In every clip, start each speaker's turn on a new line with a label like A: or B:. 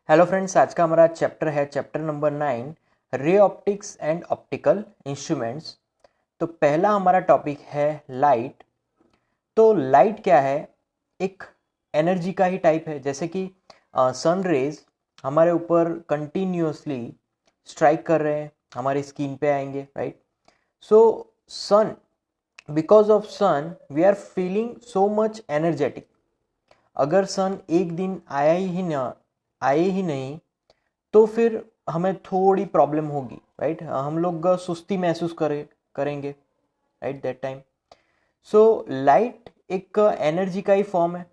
A: Hello friends, आज का हमारा चैप्टर है chapter number 9, ray optics and optical instruments. तो पहला हमारा टॉपिक है लाइट। तो लाइट क्या है? एक एनर्जी का ही टाइप है। जैसे कि सन रेज हमारे ऊपर कंटिन्यूसली स्ट्राइक कर रहे हैं, हमारी स्किन पे आएंगे, right? So sun, because of sun we are feeling so much energetic. अगर सन एक दिन आए ही नहीं तो फिर हमें थोड़ी प्रॉब्लम होगी, राइट? हम लोग सुस्ती महसूस करेंगे, right, that time. So light एक एनर्जी का ही फॉर्म है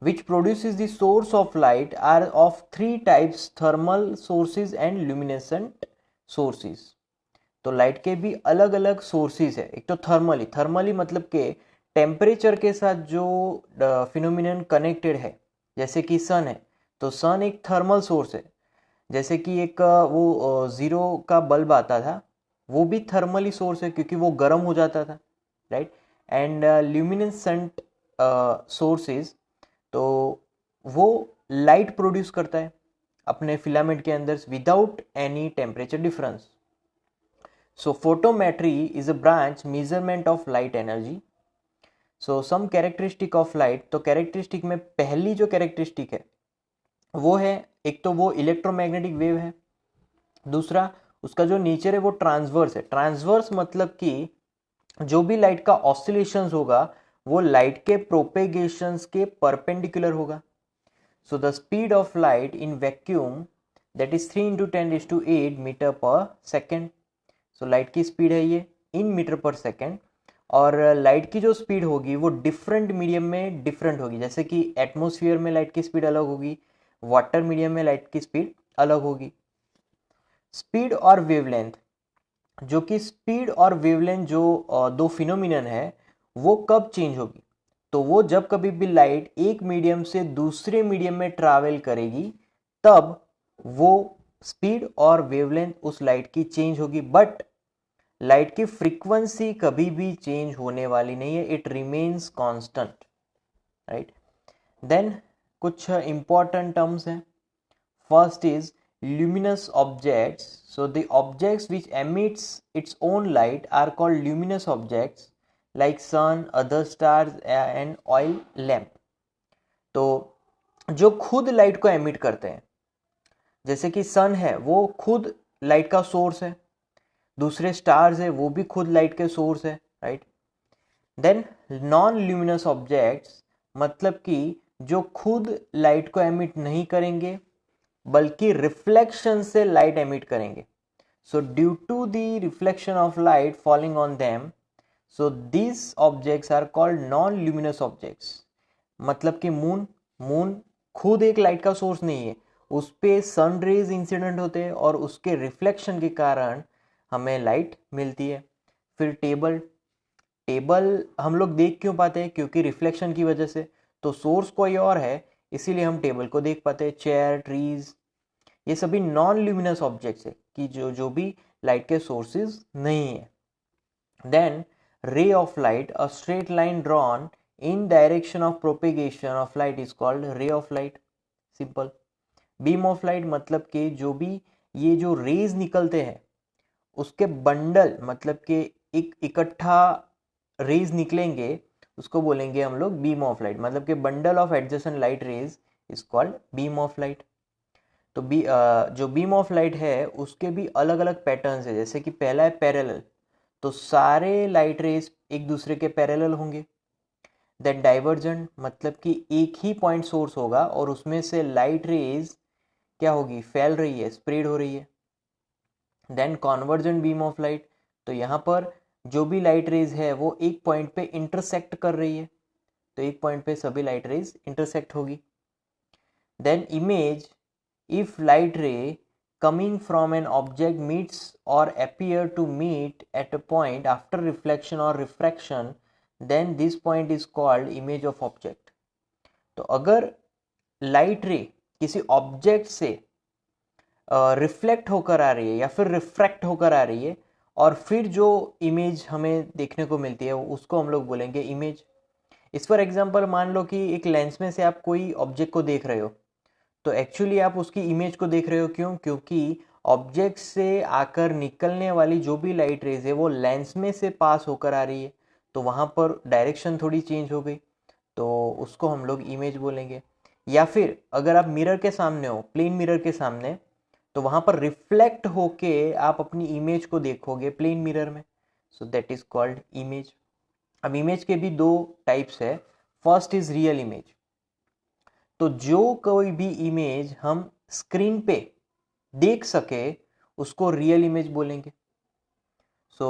A: which produces the source of light are of three types: thermal sources and luminescent sources। तो लाइट के भी अलग अलग सोर्सेज है। एक तो थर्मली मतलब के टेम्परेचर के साथ जो फिनोमिनन कनेक्टेड है, जैसे कि सन है तो सन एक थर्मल सोर्स है। जैसे कि एक वो ज़ीरो का बल्ब आता था, वो भी थर्मली सोर्स है क्योंकि वो गर्म हो जाता था, राइट? एंड ल्यूमिनेसेंट सोर्सेज, तो वो लाइट प्रोड्यूस करता है अपने फिलामेंट के अंदर without any temperature difference. So photometry is a branch measurement of light energy. So some characteristic of light, तो कैरेक्टरिस्टिक में पहली जो कैरेक्टरिस्टिक है वो है, एक तो वो इलेक्ट्रोमैग्नेटिक वेव है, दूसरा उसका जो नेचर है वो ट्रांसवर्स है। ट्रांसवर्स मतलब कि जो भी लाइट का ऑसिलेशंस होगा वो लाइट के प्रोपेगेशंस के परपेंडिकुलर होगा। So the speed of light in vacuum that is 3 × 10⁸ meter per second. So light की स्पीड है ये इन मीटर पर सेकेंड, और लाइट की जो स्पीड होगी वो डिफरेंट मीडियम में डिफरेंट होगी। जैसे कि एटमोसफियर में लाइट की स्पीड अलग होगी, वाटर मीडियम में लाइट की स्पीड अलग होगी। स्पीड और वेवलेंथ, जो कि स्पीड और वेवलेंथ जो दो फिनोमिनन है वो कब चेंज होगी? तो वो जब कभी भी लाइट एक मीडियम से दूसरे मीडियम में ट्रैवल करेगी तब वो स्पीड और वेवलेंथ उस लाइट की चेंज होगी। बट लाइट की फ्रीक्वेंसी कभी भी चेंज होने वाली नहीं है, it remains constant, right? Then कुछ इंपॉर्टेंट टर्म्स हैं। First is luminous objects. So the objects which emits its own light are called luminous objects, like sun, other stars and oil lamp। तो जो खुद light को emit करते हैं, जैसे कि सन है वो खुद लाइट का सोर्स है, दूसरे स्टार्स है वो भी खुद लाइट के सोर्स है, right? Then non luminous objects मतलब कि जो खुद लाइट को एमिट नहीं करेंगे बल्कि रिफ्लेक्शन से लाइट एमिट करेंगे। So due to the reflection of light falling on them, so this objects are called non luminous objects. मतलब कि मून मून खुद एक लाइट का सोर्स नहीं है, उस पे सन रेज इंसिडेंट होते हैं और उसके रिफ्लेक्शन के कारण हमें लाइट मिलती है। फिर टेबल, टेबल हम लोग देख क्यों पाते हैं? क्योंकि रिफ्लेक्शन की वजह से। तो सोर्स कोई और है इसीलिए हम टेबल को देख पाते हैं। चेयर, ट्रीज, ये सभी नॉन ल्यूमिनस ऑब्जेक्ट्स है कि जो भी लाइट के सोर्सेज नहीं है। Then ray of light, a straight line drawn in direction of propagation of light is called ray of light. Simple. Beam of light मतलब कि जो भी ये जो रेज निकलते हैं उसके बंडल, मतलब कि एक इकट्ठा रेज निकलेंगे, उसको बोलेंगे हम लोग बीम ऑफ लाइट। मतलब कि bundle of adjacent light rays is called beam of light. तो जो बीम ऑफ लाइट है उसके भी अलग अलग पैटर्न्स है। जैसे कि पहला है पैरेलल, तो सारे लाइट रेज एक दूसरे के पैरेलल होंगे। देन डाइवर्जेंट मतलब कि एक ही पॉइंट सोर्स होगा और उसमें से लाइट रेज क्या होगी? फैल रही है, स्प्रेड हो रही है। Then convergent beam of light, तो यहाँ पर जो भी लाइट रेज है वो एक पॉइंट पे इंटरसेक्ट कर रही है, तो एक पॉइंट पे सभी लाइट रेज इंटरसेक्ट होगी। Then image, if light ray coming from an object meets or appear to meet at a point after reflection or refraction, then this point is called image of object। तो अगर light रे किसी object से reflect होकर आ रही है या फिर रिफ्रैक्ट होकर आ रही है और फिर जो इमेज हमें देखने को मिलती है उसको हम लोग बोलेंगे इमेज। इस पर एग्जांपल मान लो कि एक लेंस में से आप कोई ऑब्जेक्ट को देख रहे हो, तो एक्चुअली आप उसकी इमेज को देख रहे हो, क्यों? क्योंकि ऑब्जेक्ट से आकर निकलने वाली जो भी लाइट रेज है वो लेंस में से पास होकर आ रही है, तो वहाँ पर डायरेक्शन थोड़ी चेंज हो गई, तो उसको हम लोग इमेज बोलेंगे। या फिर अगर आप मिरर के सामने हो, प्लेन मिरर के सामने, तो वहाँ पर रिफ्लेक्ट होके आप अपनी इमेज को देखोगे प्लेन मिरर में, सो दैट इज कॉल्ड इमेज। अब इमेज के भी दो टाइप्स है। First is real image. तो जो कोई भी इमेज हम स्क्रीन पे देख सके उसको रियल इमेज बोलेंगे। So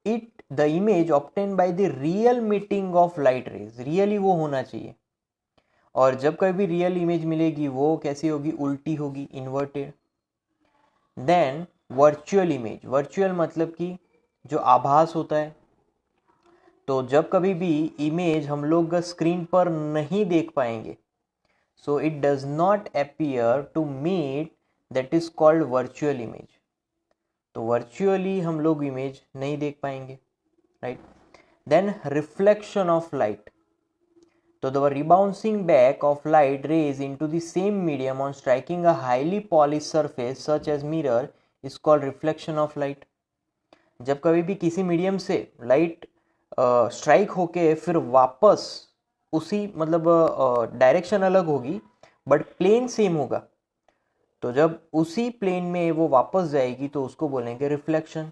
A: it the image obtain by the real meeting of light rays, really वो होना चाहिए। और जब कभी रियल इमेज मिलेगी वो कैसी होगी? उल्टी होगी, inverted. Then virtual image. Virtual मतलब कि जो आभास होता है। तो जब कभी भी इमेज हम लोग स्क्रीन पर नहीं देख पाएंगे, so it does not appear to meet, that is called virtual image. तो वर्चुअली हम लोग इमेज नहीं देख पाएंगे, right. Then reflection of light. तो the rebouncing back of light rays into the same medium on striking a highly polished surface such as mirror is called reflection of light. जब कभी भी किसी मीडियम से light strike होके फिर वापस उसी मतलब डायरेक्शन अलग होगी बट प्लेन सेम होगा, तो जब उसी प्लेन में वो वापस जाएगी तो उसको बोलेंगे रिफ्लेक्शन।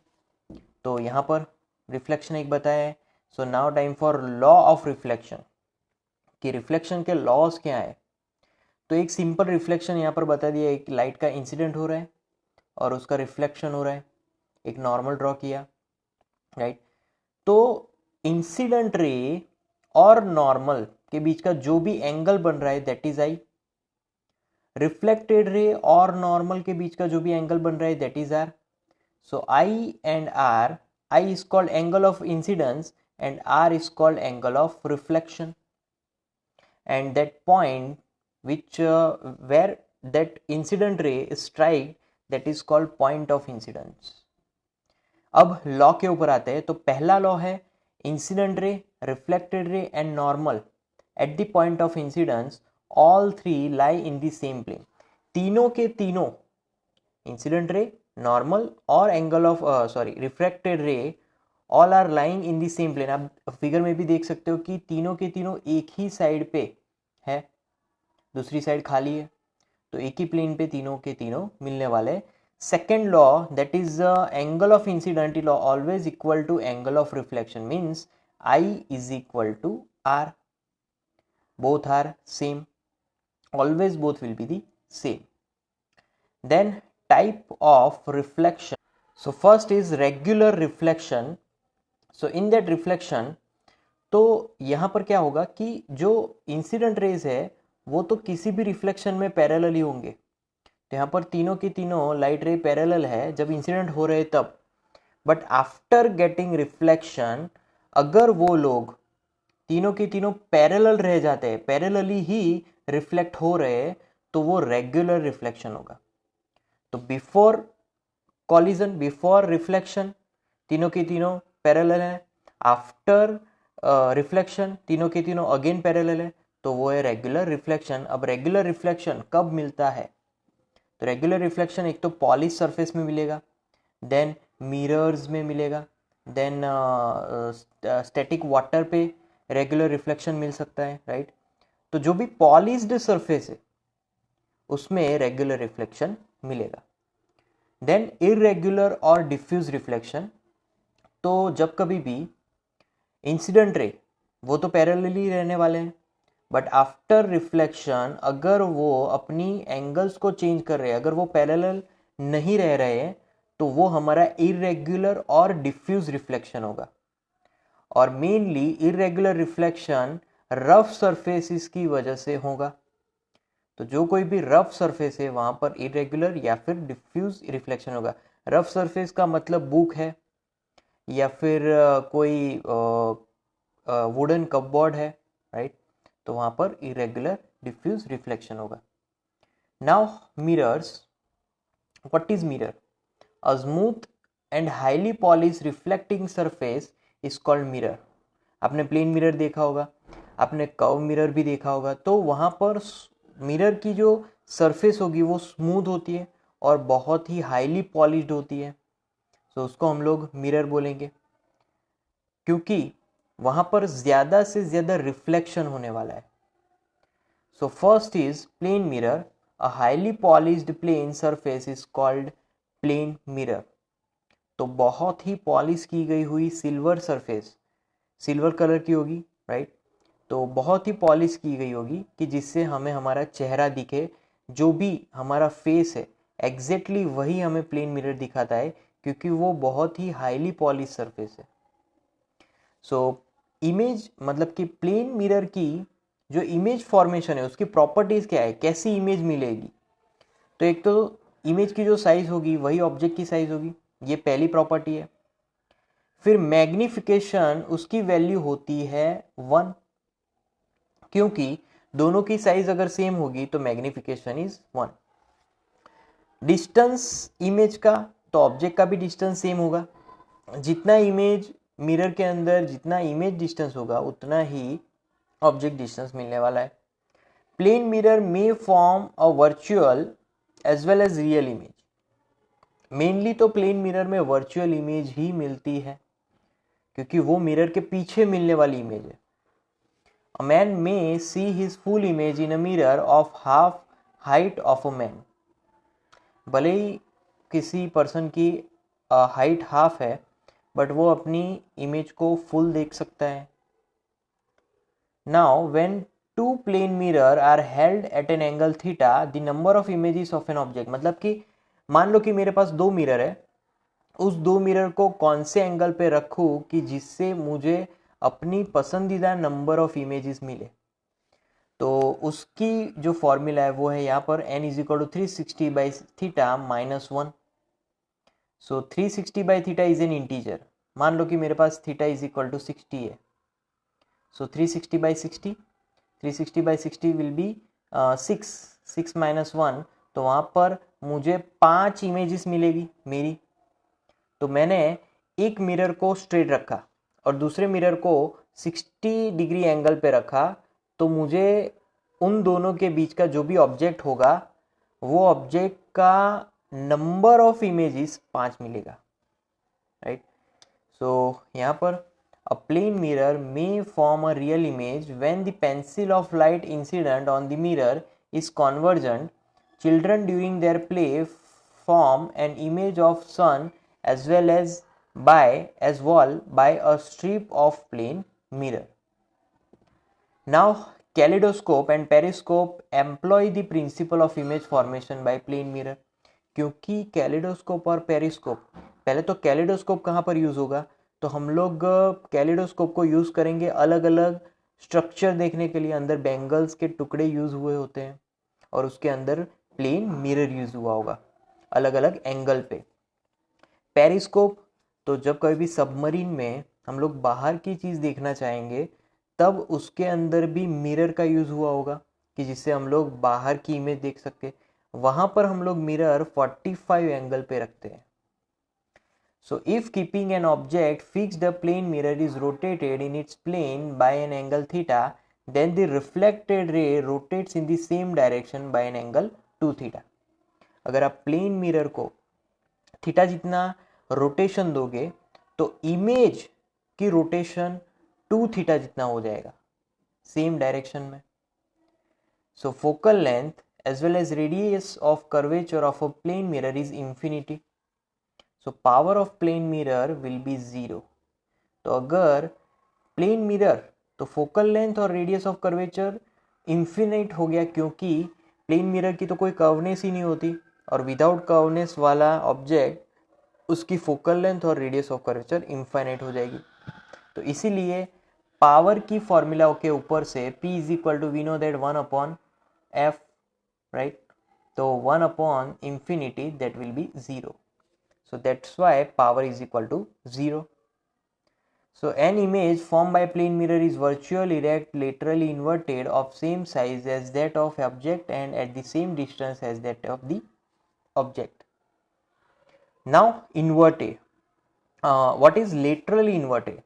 A: तो यहाँ पर रिफ्लेक्शन एक बताया है। So now time for law of reflection, कि रिफ्लेक्शन के लॉज क्या है। तो एक सिंपल रिफ्लेक्शन यहाँ पर बता दिया, एक लाइट का इंसिडेंट हो रहा है और उसका रिफ्लेक्शन हो रहा है, एक नॉर्मल ड्रॉ किया, राइट। तो इंसिडेंट रे और नॉर्मल के बीच का जो भी एंगल बन रहा है that is I. Reflected ray और नॉर्मल के बीच का जो भी एंगल बन रहा है that is R. So I and R, I is called angle of incidence and R is called angle of reflection. And that point which where that incident ray is strike, that is called point of incidence. अब law के ऊपर आते हैं। तो पहला law है incident ray, reflected ray and normal at the point of incidence all three lie in the same plane. तीनों के तीनों, इंसिडेंट रे, नॉर्मल और angle of reflected ray, all are lying in the same plane. आप figure में भी देख सकते हो कि तीनों के तीनों एक ही साइड पे है, दूसरी साइड खाली है, तो एक ही प्लेन पे तीनों के तीनों मिलने वाले। Second law that is angle of incident law always equal to angle of reflection, means I is equal to R, both are same, always both will be the same. Then type of reflection. So first is regular reflection. So in that reflection, तो यहाँ पर क्या होगा कि जो incident raise है वो तो किसी भी रिफ्लेक्शन में पैरेलल ही होंगे। तो यहाँ पर तीनों की तीनों लाइट रे पैरेलल है जब इंसिडेंट हो रहे तब, बट आफ्टर गेटिंग रिफ्लेक्शन अगर वो लोग तीनों के तीनों पैरेलल रह जाते हैं, पैरेलली ही रिफ्लेक्ट हो रहे, तो वो रेगुलर रिफ्लेक्शन होगा। तो बिफोर कॉलिजन, बिफोर रिफ्लेक्शन तीनों के तीनों पैरेलल है, आफ्टर रिफ्लेक्शन तीनों के तीनों अगेन पैरेलल है, तो वो है रेगुलर रिफ्लेक्शन। अब रेगुलर रिफ्लेक्शन कब मिलता है? तो रेगुलर रिफ्लेक्शन एक तो पॉलिश सरफेस में मिलेगा, देन मिरर्स में मिलेगा, देन स्टैटिक वाटर पे रेगुलर रिफ्लेक्शन मिल सकता है, राइट। तो जो भी पॉलिश्ड सरफेस है उसमें रेगुलर रिफ्लेक्शन मिलेगा। देन इरेगुलर और डिफ्यूज रिफ्लेक्शन। तो जब कभी भी इंसिडेंट रे वो तो पैरेलली रहने वाले हैं, बट आफ्टर रिफ्लेक्शन अगर वो अपनी एंगल्स को चेंज कर रहे हैं, अगर वो पैरेलल नहीं रह रहे हैं, तो वो हमारा इरेगुलर और डिफ्यूज रिफ्लेक्शन होगा। और mainly irregular reflection rough surfaces की वजह से होगा। तो जो कोई भी रफ सरफेस है वहां पर इरेगुलर या फिर डिफ्यूज रिफ्लेक्शन होगा। रफ सरफेस का मतलब बुक है या फिर कोई वुडन कपबोर्ड है, राइट, तो वहां पर इरेगुलर डिफ्यूज रिफ्लेक्शन होगा। Now mirrors, what is mirror? A smooth and highly polish reflecting surface is called mirror. आपने प्लेन मिरर देखा होगा, आपने कर्व मिरर भी देखा होगा, तो वहां पर मिरर की जो सरफेस होगी वो स्मूथ होती है और बहुत ही हाईली पॉलिश्ड होती है, तो उसको हम लोग मिरर बोलेंगे, क्योंकि वहां पर ज्यादा से ज्यादा रिफ्लेक्शन होने वाला है। So first is plane mirror. A highly polished plane surface is called plane mirror. तो बहुत ही पॉलिश की गई हुई सिल्वर सरफेस, सिल्वर कलर की होगी, राइट। तो बहुत ही पॉलिश की गई होगी कि जिससे हमें हमारा चेहरा दिखे, जो भी हमारा फेस है एग्जैक्टली वही हमें प्लेन मिरर दिखाता है, क्योंकि वो बहुत ही हाईली पॉलिश सरफेस है। सो इमेज मतलब कि प्लेन मिरर की जो इमेज फॉर्मेशन है उसकी प्रॉपर्टीज क्या है, कैसी इमेज मिलेगी। तो एक तो इमेज की जो साइज होगी वही ऑब्जेक्ट की साइज होगी, ये पहली प्रॉपर्टी है। फिर मैग्निफिकेशन उसकी वैल्यू होती है 1, क्योंकि दोनों की साइज अगर सेम होगी तो मैग्निफिकेशन इज 1। डिस्टेंस इमेज का, तो ऑब्जेक्ट का भी डिस्टेंस सेम होगा। जितना इमेज मिरर के अंदर जितना इमेज डिस्टेंस होगा उतना ही ऑब्जेक्ट डिस्टेंस मिलने वाला है। प्लेन मिरर में form a virtual as well as real image. Mainly तो प्लेन मिरर में वर्चुअल इमेज ही मिलती है, क्योंकि वो मिरर के पीछे मिलने वाली इमेज है। A man may see his full image in a mirror of half height of a man। भले ही किसी पर्सन की हाइट हाफ है, बट वो अपनी इमेज को फुल देख सकता है। Now when two plane mirror are held at an angle theta, the number of images of an object, मतलब कि मान लो कि मेरे पास दो मिरर है, उस दो मिरर को कौन से एंगल पे रखूं कि जिससे मुझे अपनी पसंदीदा नंबर ऑफ इमेजेस मिले। तो उसकी जो फॉर्मूला है वो है यहाँ पर n is equal to 360 by theta minus 1। So 360 by theta is an integer. मान लो कि मेरे पास थीटा इज इक्वल टू 60 है। So 360 by 60, 360 by 60 will be 6 minus 1। तो वहाँ पर मुझे 5 इमेजेस मिलेगी मेरी। तो मैंने एक मिरर को स्ट्रेट रखा और दूसरे मिरर को 60 डिग्री एंगल पे रखा, तो मुझे उन दोनों के बीच का जो भी ऑब्जेक्ट होगा वो ऑब्जेक्ट का नंबर ऑफ इमेजेस 5 मिलेगा, राइट। सो यहाँ पर a plane mirror may form a real image when the pencil of light incident on the mirror is convergent. Children during their play form an image of sun as well as wall by a strip of plane mirror. Now kaleidoscope and periscope employ the principle of image formation by plane mirror। क्योंकि kaleidoscope और periscope, पहले तो kaleidoscope कहाँ पर use होगा, तो हम लोग कैलिडोस्कोप को यूज करेंगे अलग अलग स्ट्रक्चर देखने के लिए। अंदर बैंगल्स के टुकड़े यूज हुए होते हैं और उसके अंदर प्लेन मिरर यूज हुआ होगा अलग अलग एंगल पे। पेरिस्कोप, तो जब कभी भी सबमरीन में हम लोग बाहर की चीज़ देखना चाहेंगे तब उसके अंदर भी मिरर का यूज़ हुआ होगा कि जिससे हम लोग बाहर की इमेज देख सके। वहाँ पर हम लोग मिरर 45 एंगल पे रखते हैं। So if keeping an object fixed, the plane mirror is rotated in its plane by an angle theta, then the reflected ray rotates in the same direction by an angle 2 theta. अगर आप plane mirror को theta जितना rotation दोगे तो image की rotation 2 theta जितना हो जाएगा सेम डायरेक्शन में। So focal length as well as radius of curvature of a plane mirror is infinity. So power of plane mirror will be 0। तो अगर प्लेन मिरर, तो फोकल लेंथ और radius of curvature infinite हो गया, क्योंकि plane mirror की तो कोई कर्वनेस ही नहीं होती और विदाउट कर्वनेस वाला ऑब्जेक्ट उसकी फोकल लेंथ और रेडियस ऑफ कर्वेचर इनफाइनाइट हो जाएगी। तो इसीलिए पावर की फॉर्मूला के ऊपर से P is equal to we know that 1 upon f, right. तो 1 upon infinity that will be 0। So that's why power is equal to 0। So an image formed by plane mirror is virtual, erect, laterally inverted, of same size as that of object and at the same distance as that of the object. Now inverted. What is laterally inverted?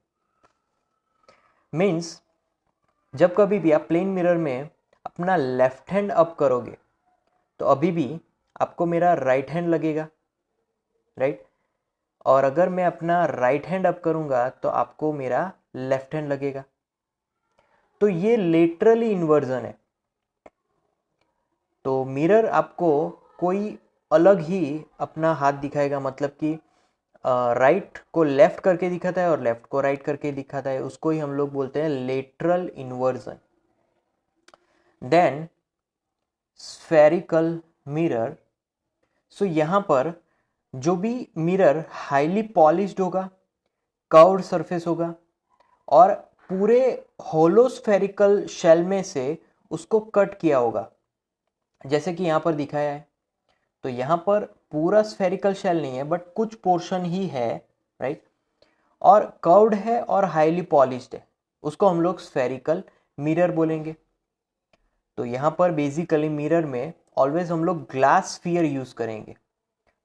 A: Means जब कभी भी आप plane mirror में अपना left hand up करोगे तो अभी भी आपको मेरा राइट हैंड लगेगा, राइट। और अगर मैं अपना राइट हैंड अप करूंगा तो आपको मेरा लेफ्ट हैंड लगेगा। तो ये लेटरली इन्वर्जन है। तो मिरर आपको कोई अलग ही अपना हाथ दिखाएगा, मतलब कि राइट को लेफ्ट करके दिखाता है और लेफ्ट को राइट करके दिखाता है, उसको ही हम लोग बोलते हैं lateral inversion. Then spherical mirror. So यहां पर जो भी मिरर हाईली पॉलिश्ड होगा, कर्व्ड सरफेस होगा और पूरे होलो स्फेरिकल शेल में से उसको कट किया होगा, जैसे कि यहां पर दिखाया है। तो यहां पर पूरा स्फेरिकल शेल नहीं है बट कुछ पोर्शन ही है, राइट। और कर्व्ड है और हाईली पॉलिश्ड है, उसको हम लोग स्फेरिकल मिरर बोलेंगे। तो यहां पर बेसिकली मिरर में ऑलवेज हम लोग ग्लास स्फीयर यूज करेंगे।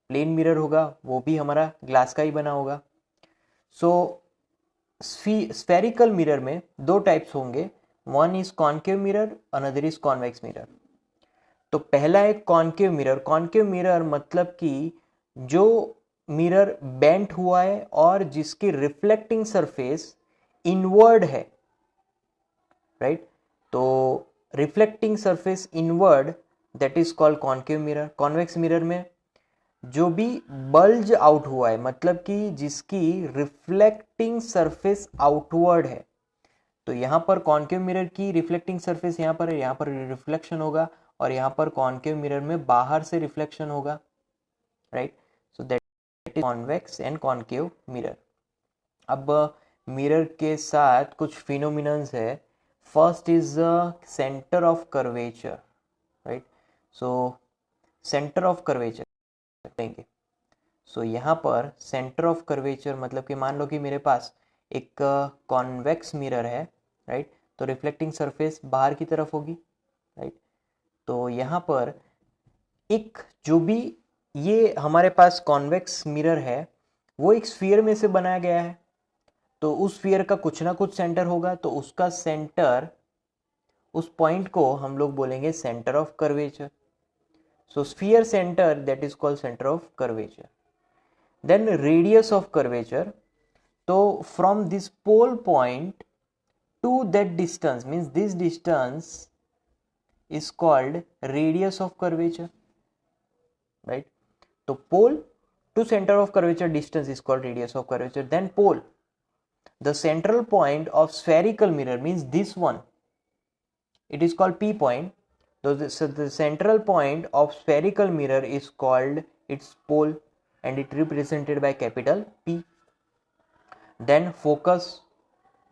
A: प्लेन मिरर होगा वो भी हमारा ग्लास का ही बना होगा। सो स्फेरिकल मिरर में दो टाइप्स होंगे, one is concave mirror, another is convex mirror. तो पहला है कॉन्केव मिरर। कॉन्केव मिरर मतलब कि जो मिरर बेंट हुआ है और जिसकी रिफ्लेक्टिंग सरफेस इनवर्ड है, राइट। तो reflecting surface inward, that is called concave mirror. Convex mirror में जो भी बल्ज आउट हुआ है, मतलब कि जिसकी रिफ्लेक्टिंग सरफेस आउटवर्ड है। तो यहां पर कॉन्केव मिरर की रिफ्लेक्टिंग सरफेस यहां पर है, यहां पर रिफ्लेक्शन होगा, और यहां पर कॉन्केव मिरर में बाहर से रिफ्लेक्शन होगा, right. So that is convex and concave mirror. अब मिरर के साथ कुछ फिनोमिनन्स है। First is centre of curvature, right. So centre of curvature देंगे। सो यहाँ पर सेंटर ऑफ कर्वेचर मतलब कि मान लो कि मेरे पास एक कॉन्वेक्स मिरर है, राइट। तो रिफ्लेक्टिंग सरफेस बाहर की तरफ होगी, राइट। तो यहाँ पर एक जो भी ये हमारे पास कॉन्वेक्स मिरर है वो एक स्फीयर में से बनाया गया है। तो उस स्फीयर का कुछ ना कुछ सेंटर होगा, तो उसका सेंटर, उस पॉइंट को हम लोग बोलेंगे centre of curvature. So sphere centre, that is called centre of curvature. Then radius of curvature. So from this pole point to that distance, means this distance is called radius of curvature, right. So pole to center of curvature distance is called radius of curvature. Then pole, the central point of spherical mirror, means this one, it is called P point. So the central point of spherical mirror is called its pole and it represented by capital P. Then focus.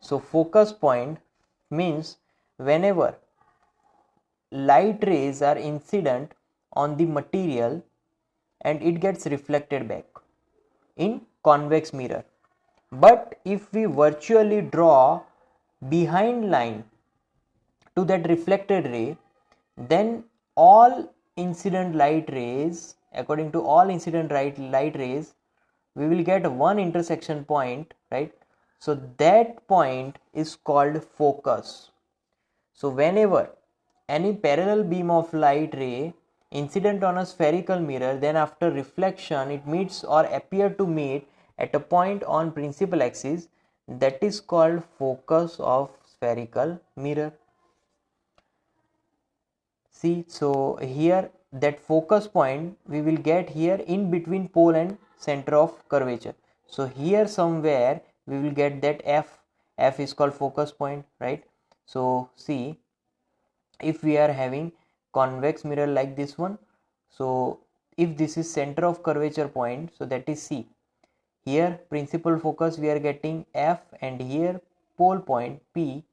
A: So focus point means whenever light rays are incident on the material and it gets reflected back in convex mirror. But if we virtually draw behind line to that reflected ray, then all incident light rays, according to all incident light rays, we will get one intersection point, right. So that point is called focus. So whenever any parallel beam of light ray incident on a spherical mirror, then after reflection it meets or appear to meet at a point on principal axis, that is called focus of spherical mirror. See, so here that focus point we will get here in between pole and center of curvature. So here somewhere we will get that f is called focus point, right. So see, if we are having convex mirror like this one, so if this is center of curvature point, so that is C. Here principal focus we are getting f, and here pole point P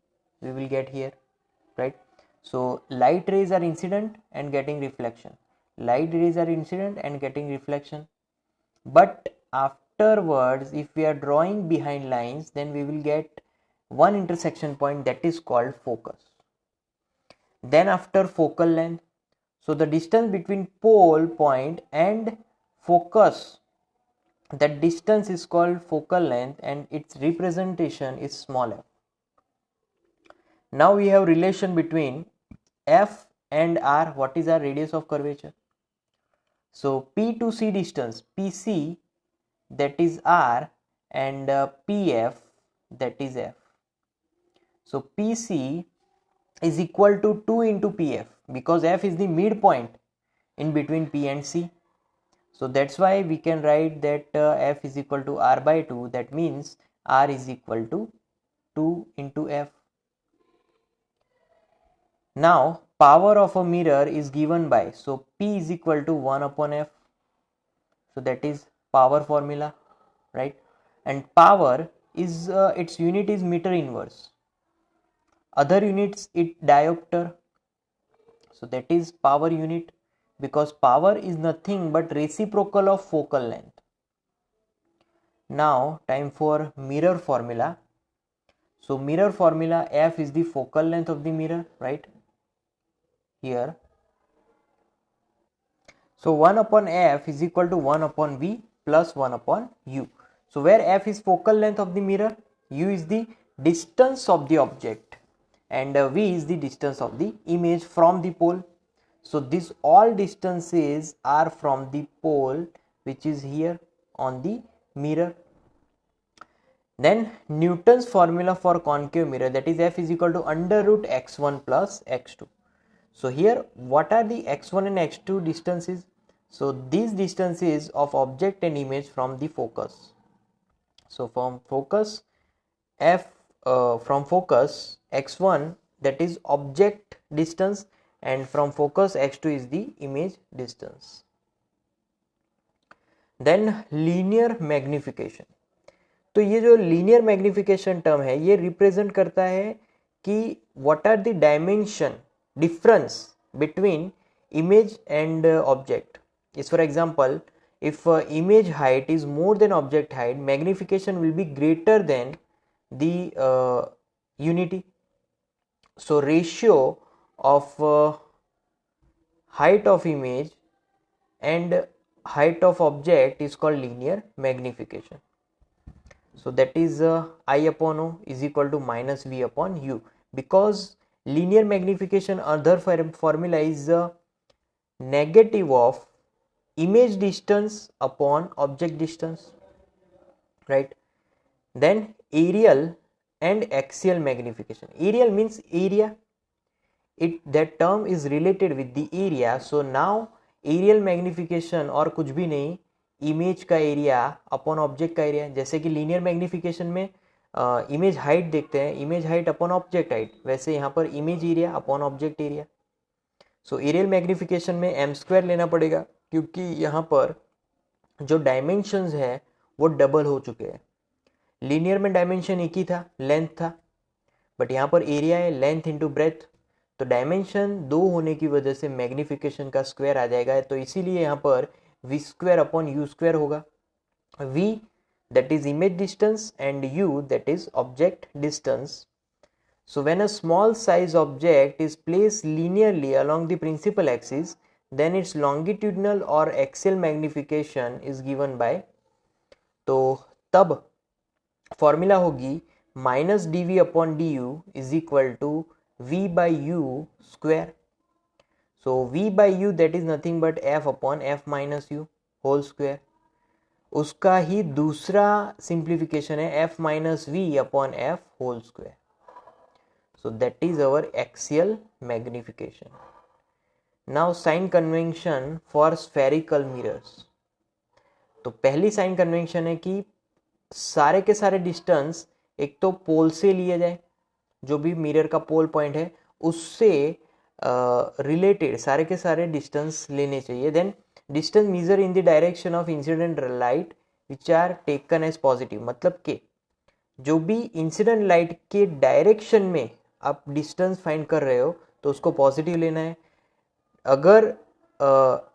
A: we will get here, right. So light rays are incident and getting reflection, light rays are incident and getting reflection, but afterwards if we are drawing behind lines, then we will get one intersection point, that is called focus. Then after focal length, so the distance between pole point and focus, that distance is called focal length and its representation is small f. Now we have relation between f and r. What is our radius of curvature? So P to C distance, PC that is R and PF that is F. So PC is equal to 2 into PF because F is the midpoint in between P and C. So that's why we can write that F is equal to R by 2. That means R is equal to 2 into F. Now power of a mirror is given by, so P is equal to 1 upon F. So that is power formula, right? And power is its unit is meter inverse. Other units it diopter. So that is power unit, because power is nothing but reciprocal of focal length. Now time for mirror formula. So mirror formula, F is the focal length of the mirror, right? Here. So 1 upon F is equal to 1 upon V plus 1 upon U. So where F is focal length of the mirror, U is the distance of the object, and V is the distance of the image from the pole. So these all distances are from the pole which is here on the mirror. Then Newton's formula for concave mirror, that is F is equal to under root x1 plus x2. So here what are the x1 and x2 distances? So these distances of object and image from the focus. So from focus x1 that is object distance, and from focus x2 is the image distance. Then linear magnification. तो ये जो linear magnification term है ये represent करता है कि what are the dimension difference between image and object. Is for example, if image height is more than object height, magnification will be greater than the unity. So ratio of height of image and height of object is called linear magnification. So that is I upon O is equal to minus V upon U, because linear magnification other formula is negative of image distance upon object distance, right? Then aerial and axial magnification. Aerial means area, that term is related with the area. So now aerial magnification और कुछ भी नहीं, image का area upon object का area. जैसे कि linear magnification में image height देखते हैं, image height upon object height, वैसे यहाँ पर image area upon object area. So areal magnification में एम स्क्वायर लेना पड़ेगा, क्योंकि यहाँ पर जो डायमेंशंस है वो डबल हो चुके हैं. लीनियर में डायमेंशन एक ही था, लेंथ था, बट यहाँ पर एरिया है लेंथ इंटू ब्रेथ. तो डायमेंशन 2 होने की वजह से मैग्निफिकेशन का स्क्वायर आ जाएगा. तो इसीलिए यहाँ पर v square upon u square होगा. v that is image distance and u that is object distance. So when a small size object is placed linearly along the principal axis, then its longitudinal or axial magnification is given by, तो तब formula होगी minus dv upon du is equal to v by u square. So v by u that is nothing but f upon f minus u whole square. उसका ही दूसरा simplification है f minus v upon f whole square. So that is our axial magnification. Now sign convention for spherical mirrors. तो पहली sign convention है कि सारे के सारे डिस्टेंस एक तो पोल से लिए जाए, जो भी मिरर का पोल पॉइंट है उससे रिलेटेड सारे के सारे डिस्टेंस लेने चाहिए. Then distance measure in the direction of incident light which are taken as positive. मतलब कि जो भी इंसिडेंट लाइट के डायरेक्शन में आप डिस्टेंस फाइंड कर रहे हो तो उसको पॉजिटिव लेना है. अगर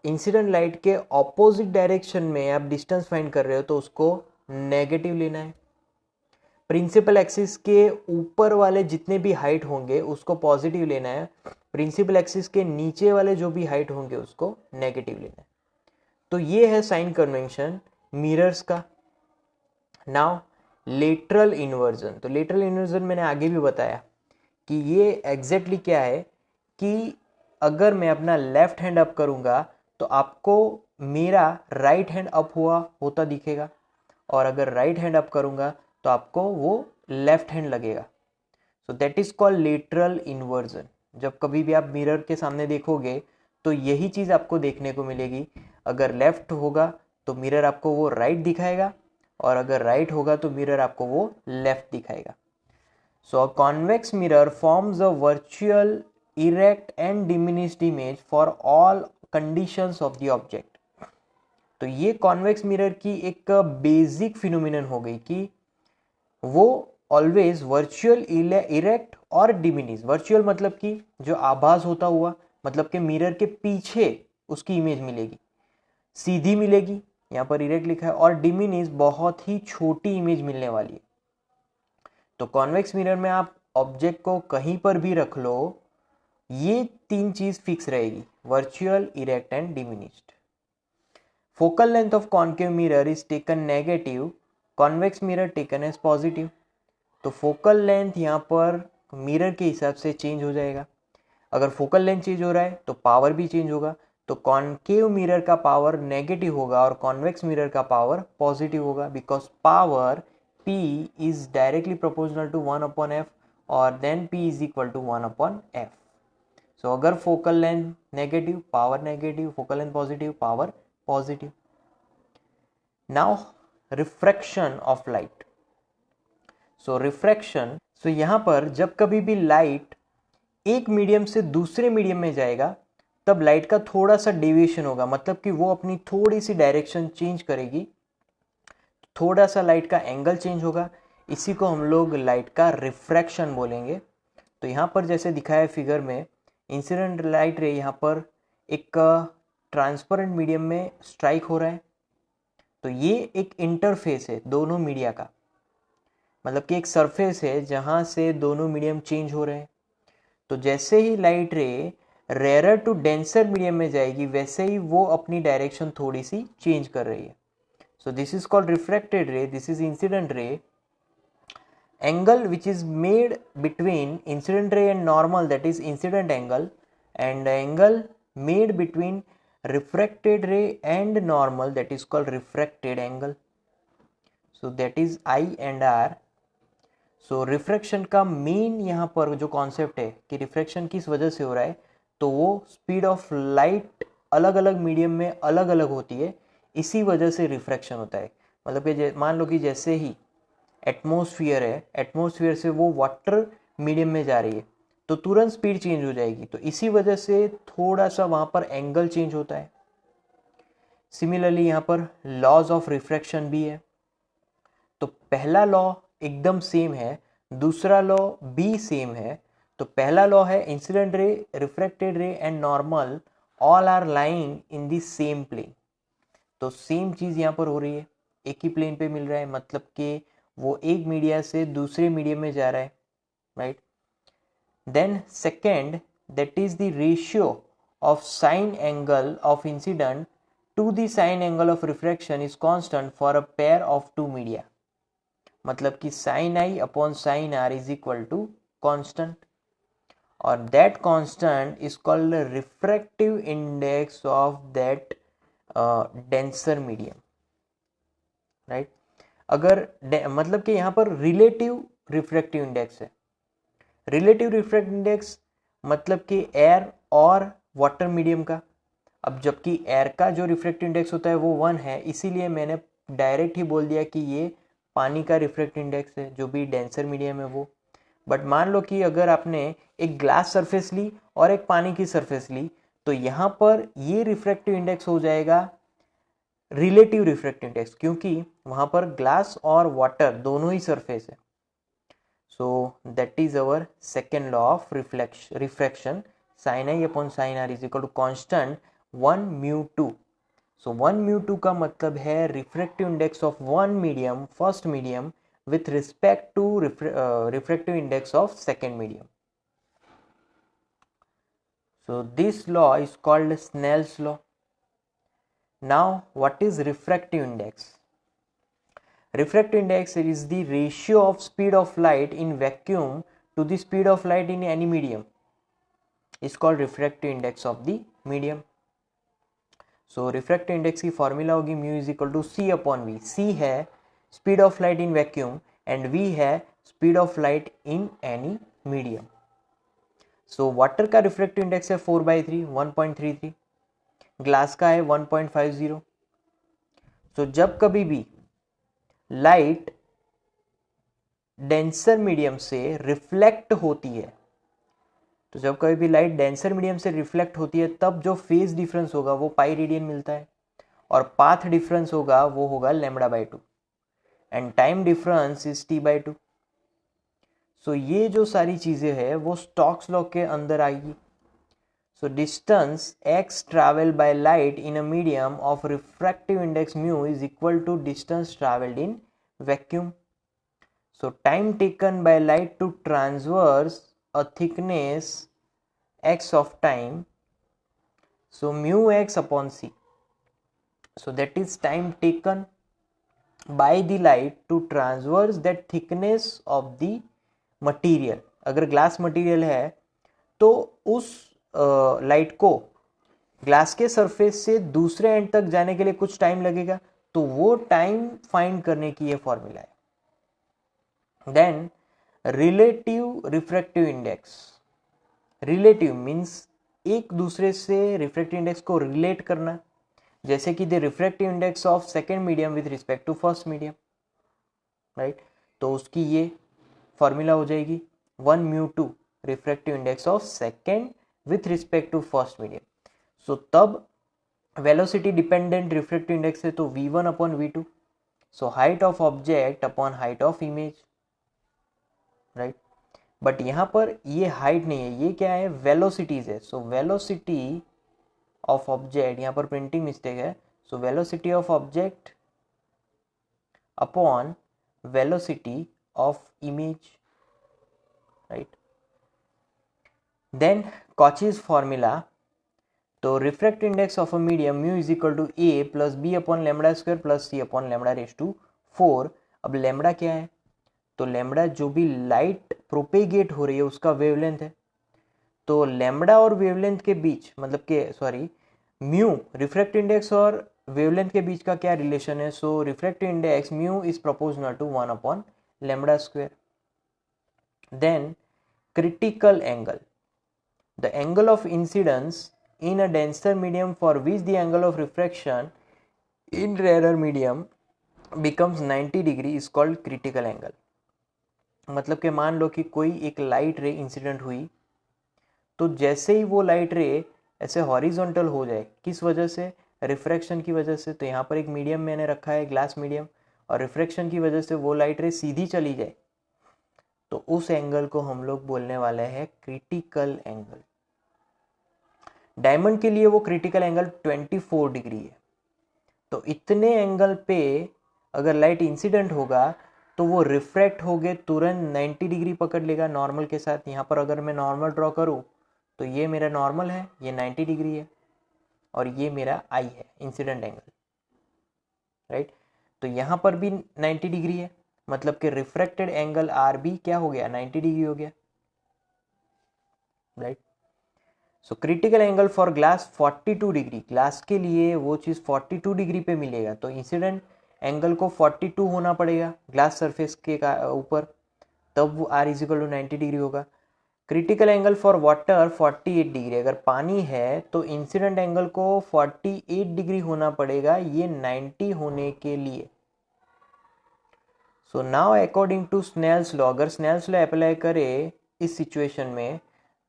A: इंसिडेंट लाइट के ऑपोजिट डायरेक्शन में आप डिस्टेंस फाइंड कर रहे हो तो उसको नेगेटिव लेना है. प्रिंसिपल एक्सिस के ऊपर वाले जितने भी हाइट होंगे उसको पॉजिटिव लेना है. प्रिंसिपल एक्सिस के नीचे वाले जो भी हाइट होंगे उसको नेगेटिव लेना है. तो ये है साइन कन्वेंशन मिरर्स का. Now lateral inversion. तो लेटरल इन्वर्जन मैंने आगे भी बताया कि ये एग्जैक्टली क्या है कि अगर मैं अपना लेफ्ट हैंड अप करूंगा तो आपको मेरा राइट हैंड अप हुआ होता दिखेगा, और अगर राइट हैंड अप करूँगा तो आपको वो लेफ्ट हैंड लगेगा। सो that is called lateral inversion. जब कभी भी आप मिरर के सामने देखोगे तो यही चीज़ आपको देखने को मिलेगी। अगर लेफ्ट होगा तो मिरर आपको वो राइट दिखाएगा, और अगर राइट होगा तो मिरर आपको वो लेफ्ट दिखाएगा। So a convex mirror forms a virtual erect and diminished image for all conditions of the object. तो ये कॉन्वेक्स मिरर की एक बेसिक फिनोमिनन हो गई कि वो ऑलवेज वर्चुअल इरेक्ट और डिमिनिश। वर्चुअल मतलब कि जो आभास होता हुआ, मतलब कि मिरर के पीछे उसकी इमेज मिलेगी, सीधी मिलेगी, यहाँ पर इरेक्ट लिखा है, और डिमिनिश बहुत ही छोटी इमेज मिलने वाली है। तो कॉन्वेक्स मिरर में आप ऑब्जेक्ट को कहीं पर भी रख लो, ये तीन चीज फिक्स रहेगी, virtual, erect and diminished. Focal length of concave mirror is taken negative, convex mirror taken as positive. तो फोकल लेंथ यहाँ पर मिरर के हिसाब से चेंज हो जाएगा। अगर फोकल लेंथ चेंज हो रहा है तो पावर भी चेंज होगा। तो कॉन्केव मिरर का पावर नेगेटिव होगा और कॉन्वेक्स मिरर का पावर पॉजिटिव होगा, because power P is directly proportional to 1/f, और then P is equal to 1/f। So अगर focal length negative, power negative, focal length positive, power positive. Now refraction of light. So refraction, so यहाँ पर जब कभी भी light एक medium से दूसरे मीडियम में जाएगा तब लाइट का थोड़ा सा डेविएशन होगा, मतलब कि वो अपनी थोड़ी सी डायरेक्शन चेंज करेगी, थोड़ा सा लाइट का एंगल चेंज होगा। इसी को हम लोग लाइट का रिफ्रैक्शन बोलेंगे। तो यहाँ पर जैसे दिखाया है फिगर में, इंसिडेंट लाइट रे यहाँ पर एक ट्रांसपेरेंट मीडियम में स्ट्राइक हो रहा है। तो ये एक इंटरफेस है दोनों मीडिया का, मतलब कि एक सरफेस है जहाँ से दोनों मीडियम चेंज हो रहे हैं। तो जैसे ही light ray rare to denser medium में जाएगी, वैसे ही वो अपनी डायरेक्शन थोड़ी सी चेंज कर रही है। So this is called refracted रे, this is incident ray. Angle which is made between incident ray and normal, that is incident angle, and angle made between refracted ray and normal, that is called refracted angle. So that is I and R. So refraction का main यहाँ पर जो concept है कि refraction किस वजह से हो रहा है, तो वो स्पीड ऑफ लाइट अलग अलग मीडियम में अलग अलग होती है, इसी वजह से रिफ्रैक्शन होता है। मतलब कि मान लो कि जैसे ही एटमॉस्फेयर है, एटमॉस्फेयर से वो वाटर मीडियम में जा रही है तो तुरंत स्पीड चेंज हो जाएगी, तो इसी वजह से थोड़ा सा वहाँ पर एंगल चेंज होता है। सिमिलरली यहाँ पर लॉज ऑफ रिफ्रैक्शन भी है। तो पहला लॉ एकदम सेम है, दूसरा लॉ भी सेम है। तो पहला लॉ है incident ray, refracted ray and normal all are lying in the same plane. तो सेम चीज़ यहाँ पर हो रही है, एक ही प्लेन पे मिल रहा है, मतलब कि वो एक मीडिया से दूसरे मीडियम में जा रहा है, right. Then second, that is the ratio of sine angle of incident to the sine angle of refraction is constant for a pair of two media. मतलब कि sine I upon sine R is equal to constant, और that constant is called refractive index of that denser medium, right. अगर मतलब कि यहाँ पर relative refractive index है। Relative refractive index मतलब कि एयर और वाटर मीडियम का। अब जबकि एयर का जो रिफ्रैक्टिव इंडेक्स होता है वो 1 है, इसीलिए मैंने डायरेक्ट ही बोल दिया कि ये पानी का रिफ्रैक्टिव इंडेक्स है, जो भी डेंसर मीडियम है वो। बट मान लो कि अगर आपने एक ग्लास सरफेस ली और एक पानी की सरफेस ली, तो यहाँ पर ये रिफ्रैक्टिव इंडेक्स हो जाएगा रिलेटिव रिफ्रैक्टिव इंडेक्स, क्योंकि वहां पर ग्लास और वाटर दोनों ही सरफेस है। So that is our second law of refraction, sine I upon sine R is equal to constant 1μ2। So 1μ2 का मतलब है refractive index of one medium, first medium, with respect to refractive index of second medium. So this law is called Snell's law. Now what is refractive index? Refractive index is the ratio of speed of light in vacuum to the speed of light in any medium. It's called refractive index of the medium. So refractive index की formula होगी mu is equal to C upon V. C है speed of light in vacuum and V है speed of light in any medium. So water का refractive index है 4/3 1.33, glass का है 1.50। सो जब कभी भी लाइट डेंसर मीडियम से रिफ्लेक्ट होती है, तो जब कभी भी लाइट डेंसर मीडियम से रिफ्लेक्ट होती है तब जो फेज डिफरेंस होगा वो पाई रेडियन मिलता है, और पाथ डिफरेंस होगा वो होगा λ/2 and time difference is t/2। So ये जो सारी चीजें हैं वो स्टोक्स लॉ के अंदर आएगी। So distance x travel by light in a medium of refractive index mu is equal to distance travelled in vacuum. So time taken by light to traverse a thickness x of time, so mu x upon c. So that is time taken by the light to traverse that thickness of the material. अगर glass material है तो उस light को glass के surface से दूसरे and तक जाने के लिए कुछ टाइम लगेगा, तो वो टाइम फाइंड करने की ये फॉर्मूला है। Then relative refractive index. Relative means एक दूसरे से रिफ्रैक्टिव इंडेक्स को रिलेट करना, जैसे कि the refractive index of second medium with respect to first medium, right. तो उसकी ये फॉर्मूला हो जाएगी 1μ2 refractive index of second with respect to first medium. So तब वेलोसिटी डिपेंडेंट रिफ्रैक्टिव इंडेक्स है तो v1 upon v2, so height of object upon height of image, right. But यहां पर ये हाइट नहीं है, ये क्या है, वेलोसिटीज है। सो वेलोसिटी ऑफ ऑब्जेक्ट, यहां पर प्रिंटिंग मिस्टेक है, so velocity of object upon velocity of image, right. Then Cauchy's formula, तो refractive index of a medium mu is equal to a plus B upon lambda square plus C upon lambda raise to 4। अब lambda क्या है, तो lambda जो भी light propagate हो रही है उसका वेवलेंथ है। तो लैम्बडा और वेवलेंथ के बीच, मतलब के सॉरी म्यू रिफ्रैक्टिव इंडेक्स और वेवलेंथ के बीच का क्या रिलेशन है, so refractive index mu is proportional to 1 upon lambda square. Then critical angle, the angle of incidence in a denser medium for which the angle of refraction in rarer medium becomes 90 degree is called critical angle। मतलब कि मान लो कि कोई एक light ray incident हुई, तो जैसे ही वो लाइट रे ऐसे हॉरिजॉन्टल हो जाए, किस वजह से, रिफ्रैक्शन की वजह से, तो यहाँ पर एक मीडियम मैंने रखा है ग्लास मीडियम, और रिफ्रैक्शन की वजह से वो लाइट रे सीधी चली जाए, तो उस एंगल को हम लोग बोलने वाले हैं क्रिटिकल एंगल। डायमंड के लिए वो क्रिटिकल एंगल 24 डिग्री है। तो इतने एंगल पे अगर लाइट इंसिडेंट होगा तो वो रिफ्रैक्ट हो गए तुरंत 90 डिग्री पकड़ लेगा नॉर्मल के साथ। यहाँ पर अगर मैं नॉर्मल ड्रॉ करूँ तो ये मेरा नॉर्मल है, ये 90 डिग्री है, और ये मेरा आई है इंसिडेंट एंगल, राइट। तो यहाँ पर भी 90 डिग्री है, मतलब कि रिफ्रैक्टेड एंगल आर भी क्या हो गया, 90 डिग्री हो गया, right. So critical angle for glass 42 degree, glass के लिए वो चीज़ 42 डिग्री पे मिलेगा, तो इंसिडेंट एंगल को 42 होना पड़ेगा ग्लास सरफेस के ऊपर, तब वो R is equal to 90 degree होगा। Critical angle for water 48 degree, अगर पानी है तो इंसिडेंट एंगल को 48 डिग्री होना पड़ेगा ये 90 होने के लिए। So now according to Snell's law, अगर स्नेल्स लॉ अप्लाई करे इस सिचुएशन में,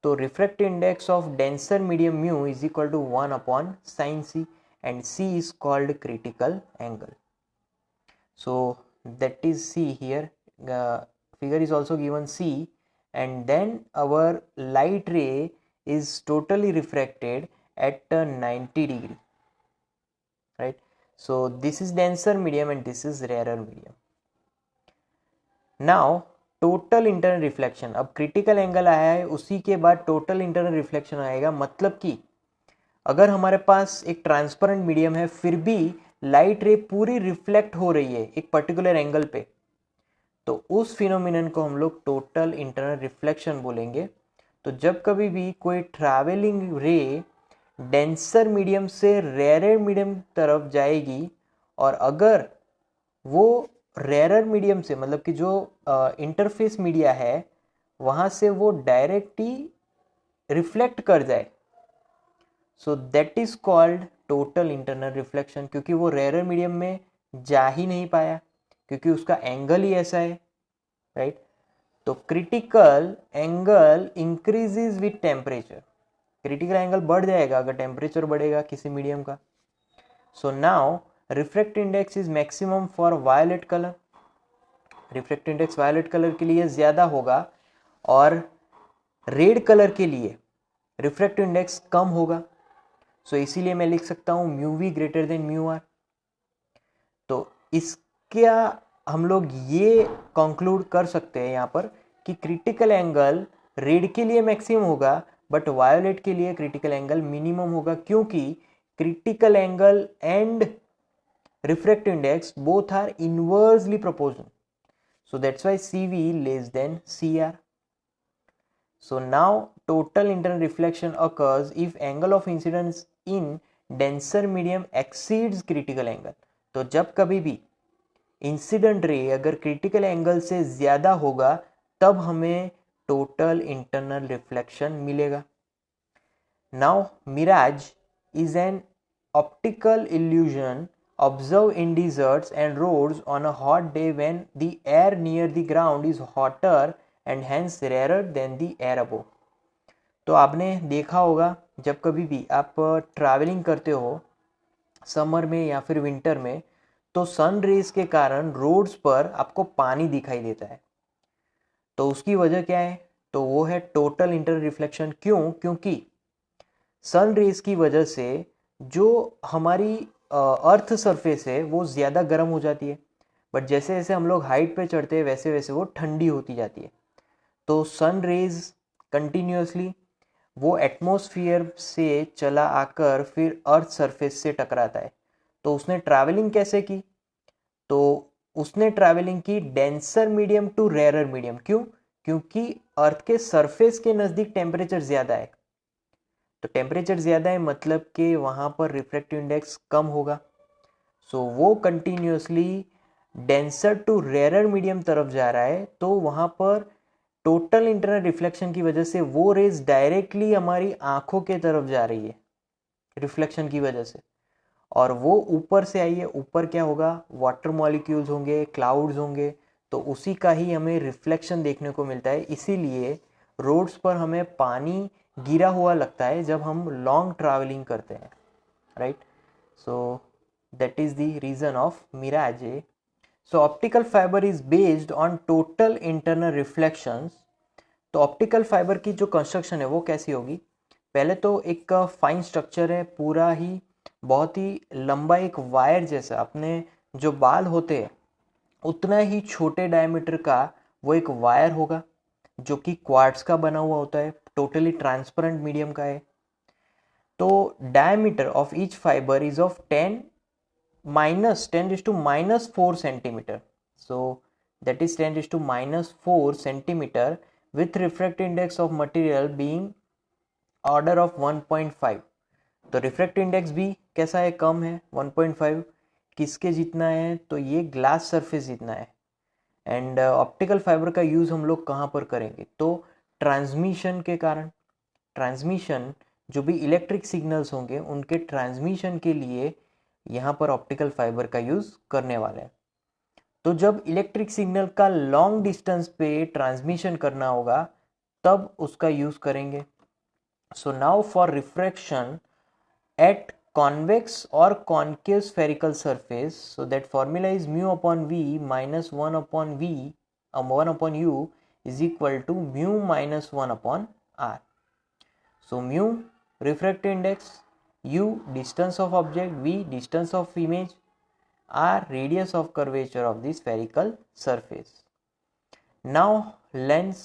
A: तो refractive index of denser medium mu is equal to 1 upon sine C, and C is called critical angle. So that is C here, figure is also given C, and then our light ray is totally refracted at 90 degree, right? So this is denser medium and this is rarer medium. Now total internal reflection, अब critical angle आया है उसी के बाद total internal reflection आएगा। मतलब कि अगर हमारे पास एक ट्रांसपेरेंट मीडियम है फिर भी लाइट रे पूरी रिफ्लेक्ट हो रही है एक पर्टिकुलर एंगल पे, तो उस फिनोमिनन को हम लोग टोटल इंटरनल रिफ्लेक्शन बोलेंगे। तो जब कभी भी कोई ट्रैवलिंग रे डेंसर मीडियम से रेयर मीडियम तरफ जाएगी, और अगर वो रेयर मीडियम से मतलब कि जो इंटरफेस मीडिया है वहाँ से वो डायरेक्ट ही रिफ्लेक्ट कर जाए, सो that is called total internal reflection, क्योंकि वो रेयर मीडियम में जा ही नहीं पाया क्योंकि उसका एंगल ही ऐसा है, राइट। तो critical angle increases with temperature, critical angle बढ़ जाएगा अगर टेम्परेचर बढ़ेगा किसी मीडियम का। So now refractive index is maximum for violet colour, refractive index violet colour के लिए ज़्यादा होगा और रेड कलर के लिए रिफ्रैक्टिव इंडेक्स कम होगा। सो इसीलिए मैं लिख सकता हूँ mu V greater than mu R. तो इसका हम लोग ये कंक्लूड कर सकते हैं यहाँ पर कि क्रिटिकल एंगल रेड के लिए मैक्सिमम होगा बट वायोलेट के लिए क्रिटिकल एंगल मिनिमम होगा, क्योंकि critical angle and refractive index both are inversely proportional, so that's why CV less than CR. So now total internal reflection occurs if angle of incidence in denser medium exceeds critical angle. तो जब कभी भी incident ray अगर critical angle से ज़्यादा होगा तब हमें टोटल इंटरनल रिफ्लेक्शन मिलेगा। Now mirage is an optical illusion observed in deserts and roads on a hot day when the air near the ground is hotter and hence rarer than the air above. तो आपने देखा होगा जब कभी भी आप travelling करते हो समर में या फिर विंटर में, तो सन रेज के कारण रोड्स पर आपको पानी दिखाई देता है। तो उसकी वजह क्या है? तो वो है टोटल इंटर रिफ्लेक्शन। क्यों? क्योंकि सन रेज की वजह से जो हमारी अर्थ सरफेस है वो ज़्यादा गर्म हो जाती है, बट जैसे जैसे हम लोग हाइट पे चढ़ते हैं वैसे वैसे वो ठंडी होती जाती है। तो सन रेज कंटिन्यूसली वो एटमॉस्फेयर से चला आकर फिर अर्थ सरफेस से टकराता है। तो उसने ट्रैवलिंग कैसे की? तो उसने ट्रैवलिंग की denser medium to rare medium. क्यों? क्योंकि अर्थ के सरफेस के नज़दीक टेम्परेचर ज़्यादा है। तो टेम्परेचर ज़्यादा है मतलब कि वहाँ पर रिफ्रैक्टिव इंडेक्स कम होगा। सो वो continuously denser to rare medium तरफ जा रहा है, तो वहाँ पर टोटल इंटरनल रिफ्लेक्शन की वजह से वो रेज डायरेक्टली हमारी आंखों के तरफ जा रही है रिफ्लेक्शन की वजह से, और वो ऊपर से आई है। ऊपर क्या होगा? वाटर मॉलिक्यूल्स होंगे, क्लाउड्स होंगे, तो उसी का ही हमें रिफ्लेक्शन देखने को मिलता है। इसीलिए रोड्स पर हमें पानी गिरा हुआ लगता है जब हम लॉन्ग ट्रैवलिंग करते हैं, right. So that is the reason of mirage. So optical fibre is based on total internal reflections. तो ऑप्टिकल फाइबर की जो कंस्ट्रक्शन है वो कैसी होगी? पहले तो एक फाइन स्ट्रक्चर है, पूरा ही बहुत ही लंबा एक वायर जैसा, अपने जो बाल होते हैं उतना ही छोटे डायमीटर का वो एक वायर होगा जो कि क्वार्ट्ज का बना हुआ होता है, टोटली ट्रांसपेरेंट मीडियम का है। तो diameter of each fibre is of 10⁻⁻4 centimetre. So that is 10⁻⁻4 centimetre with refractive index of material being order of 1.5। तो रिफ्रैक्टिव इंडेक्स भी कैसा है? कम है, 1.5। किसके जितना है? तो ये ग्लास सरफेस जितना है। एंड ऑप्टिकल फाइबर का यूज़ हम लोग कहाँ पर करेंगे? तो ट्रांसमिशन के कारण, ट्रांसमिशन जो भी इलेक्ट्रिक सिग्नल्स होंगे उनके ट्रांसमिशन के लिए यहाँ पर ऑप्टिकल फाइबर का यूज़ करने वाले हैं। तो जब इलेक्ट्रिक सिग्नल का लॉन्ग डिस्टेंस पे ट्रांसमिशन करना होगा तब उसका यूज़ करेंगे। So now for refraction at convex or concave spherical surface, so that formula is mu upon v minus 1 upon v 1 upon u is equal to mu minus 1 upon r. So mu refractive index, u distance of object, v distance of image, r radius of curvature of the spherical surface. Now lens,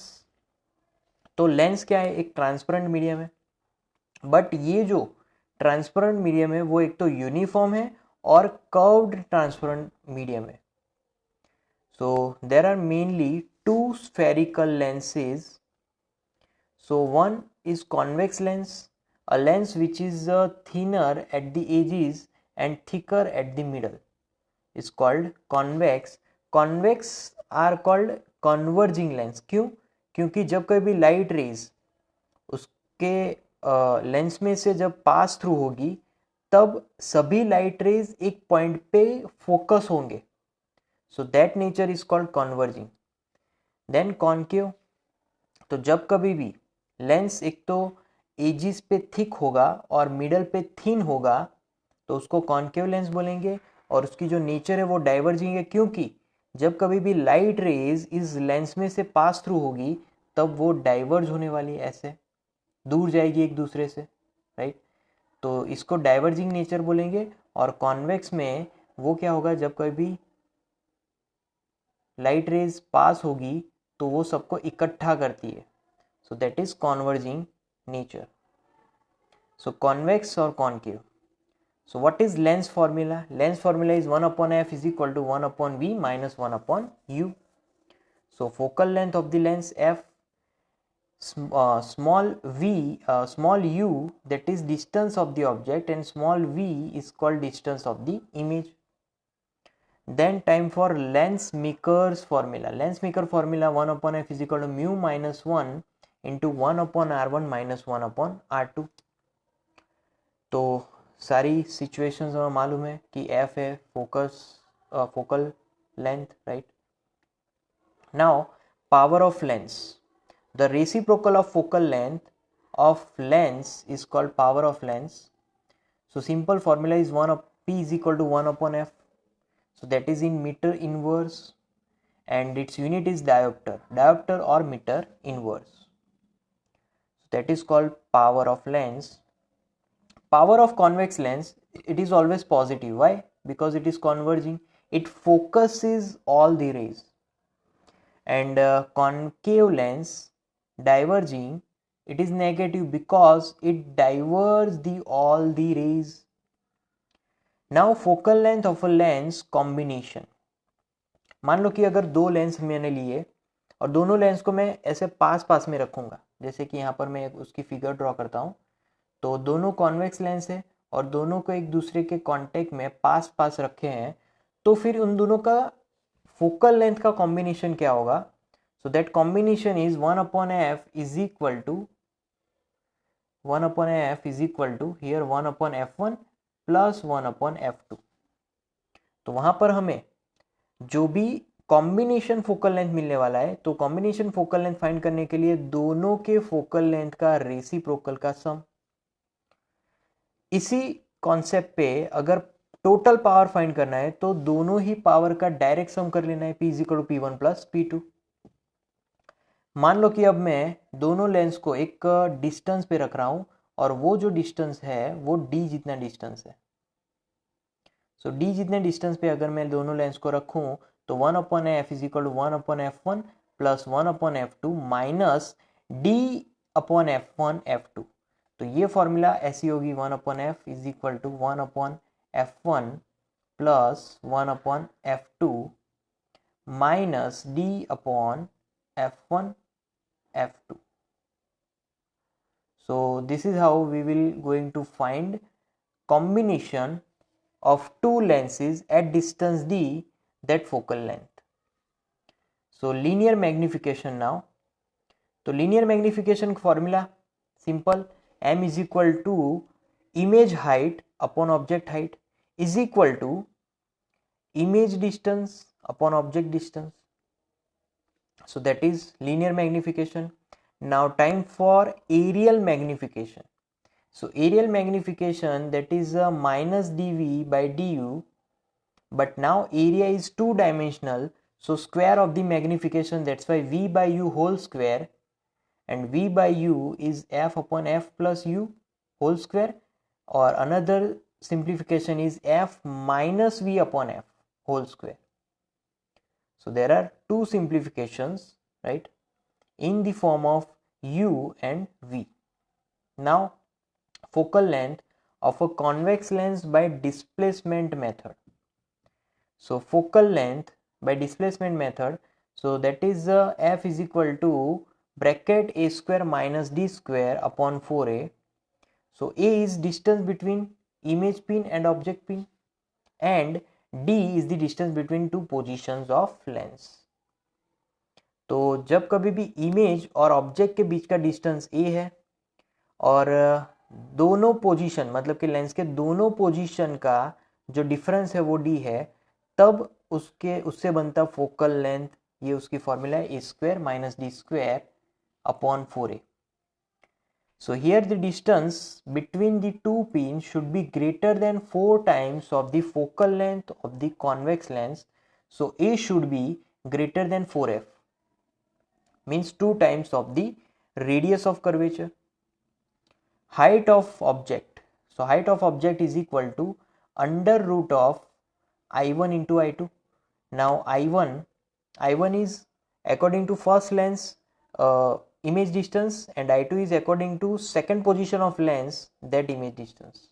A: तो lens क्या है? एक transparent medium है, but ये जो transparent medium है वो एक तो यूनिफॉर्म है और कर्व्ड ट्रांसपेरेंट मीडियम है। So there are mainly two spherical lenses. So one is convex lens, a lens which is thinner at the edges and thicker at the middle is called convex. Convex are called converging lens. क्यों? क्योंकि जब कभी light rays उसके lens में से जब pass through होगी तब सभी लाइट रेज एक पॉइंट पे फोकस होंगे. So that nature is called converging. Then concave, तो जब कभी भी लेंस एक तो एजिस पे थिक होगा और मिडल पे थिन होगा तो उसको कॉन्केव लेंस बोलेंगे. और उसकी जो नेचर है वो डाइवर्जिंग है, क्योंकि जब कभी भी लाइट रेज इस लेंस में से पास थ्रू होगी तब वो डाइवर्ज होने वाली है, ऐसे दूर जाएगी एक दूसरे से, राइट. तो इसको डाइवर्जिंग नेचर बोलेंगे. और कॉन्वेक्स में वो क्या होगा, जब कभी लाइट रेज पास होगी तो वो सबको इकट्ठा करती है. So that is converging nature. So convex और concave. So what is lens formula? Lens formula is 1 upon f is equal to 1 upon v minus 1 upon u. So focal length of the lens f, small v, small u, that is distance of the object, and small v is called distance of the image. Then time for lens maker's formula. Lens maker formula 1 upon f is equal to mu minus 1 into 1 upon r1 minus 1 upon r2. तो सारी situations हमें मालूम है कि F है focal length, right. Now power of lens. The reciprocal of focal length of lens is called power of lens. So simple formula is 1 p is equal to 1 upon f. So that is in meter inverse and its unit is diopter or meter inverse. So that is called power of lens. Power of convex lens, it is always positive. Why? Because it is converging. It focuses all the rays. And concave lens, diverging, it is negative because it diverges all the rays. Now focal length of a lens combination. मान लो कि अगर दो lens मैंने लिए और दोनों lens को मैं ऐसे पास पास में रखूंगा, जैसे कि यहाँ पर मैं उसकी फिगर ड्रॉ करता हूँ. तो दोनों कॉन्वेक्स लेंस है और दोनों को एक दूसरे के कांटेक्ट में पास पास रखे हैं, तो फिर उन दोनों का फोकल लेंथ का कॉम्बिनेशन क्या होगा. So that combination is 1 upon f is equal to 1 upon f is equal to here 1 upon f1 plus 1 upon f2. तो वहां पर हमें जो भी कॉम्बिनेशन फोकल लेंथ मिलने वाला है, तो कॉम्बिनेशन फोकल लेंथ फाइंड करने के लिए दोनों के फोकल लेंथ का रेसिप्रोकल का सम. इसी कॉन्सेप्ट पे अगर टोटल पावर फाइंड करना है तो दोनों ही पावर का डायरेक्ट सम कर लेना है, P is equal to P1 plus P2. मान लो कि अब मैं दोनों लेंस को एक डिस्टेंस पे रख रहा हूं और वो जो डिस्टेंस है वो D जितना डिस्टेंस है. सो D जितने डिस्टेंस पे अगर मैं दोनों लेंस को रखूं तो 1 upon f is equal to 1 upon f1 plus 1 upon f2 minus D upon f1 f2. तो ये फॉर्मूला ऐसी होगी 1 upon f is equal to 1 upon f1 plus 1 upon f2 minus d upon f1 f2. So this is how we will going to find combination of two lenses at distance d, that focal length. So linear magnification now. तो linear magnification formula simple, m is equal to image height upon object height is equal to image distance upon object distance. So that is linear magnification. Now time for aerial magnification. So aerial magnification, that is minus dv by du, but now area is two dimensional, so square of the magnification, that's why v by u whole square, and v by u is f upon f plus u whole square, or another simplification is f minus v upon f whole square. So there are two simplifications, right, in the form of u and v. Now focal length of a convex lens by displacement method. So focal length by displacement method, so that is f is equal to bracket a square minus d square upon 4a. So A is distance between image pin and object pin and D is the distance between two positions of lens. तो जब कभी भी image और object के बीच का distance A है और दोनों पोजीशन मतलब कि लेंस के दोनों पोजीशन का जो डिफरेंस है वो D है, तब उससे बनता फोकल लेंथ। ये उसकी फॉर्मूला है A² - D² upon 4A. So here the distance between the two pins should be greater than 4 times of the focal length of the convex lens. So A should be greater than 4f, means 2 times of the radius of curvature. Height of object. So height of object is equal to under root of I1 into I2. Now I1 is according to first lens image distance and I2 is according to second position of lens that image distance.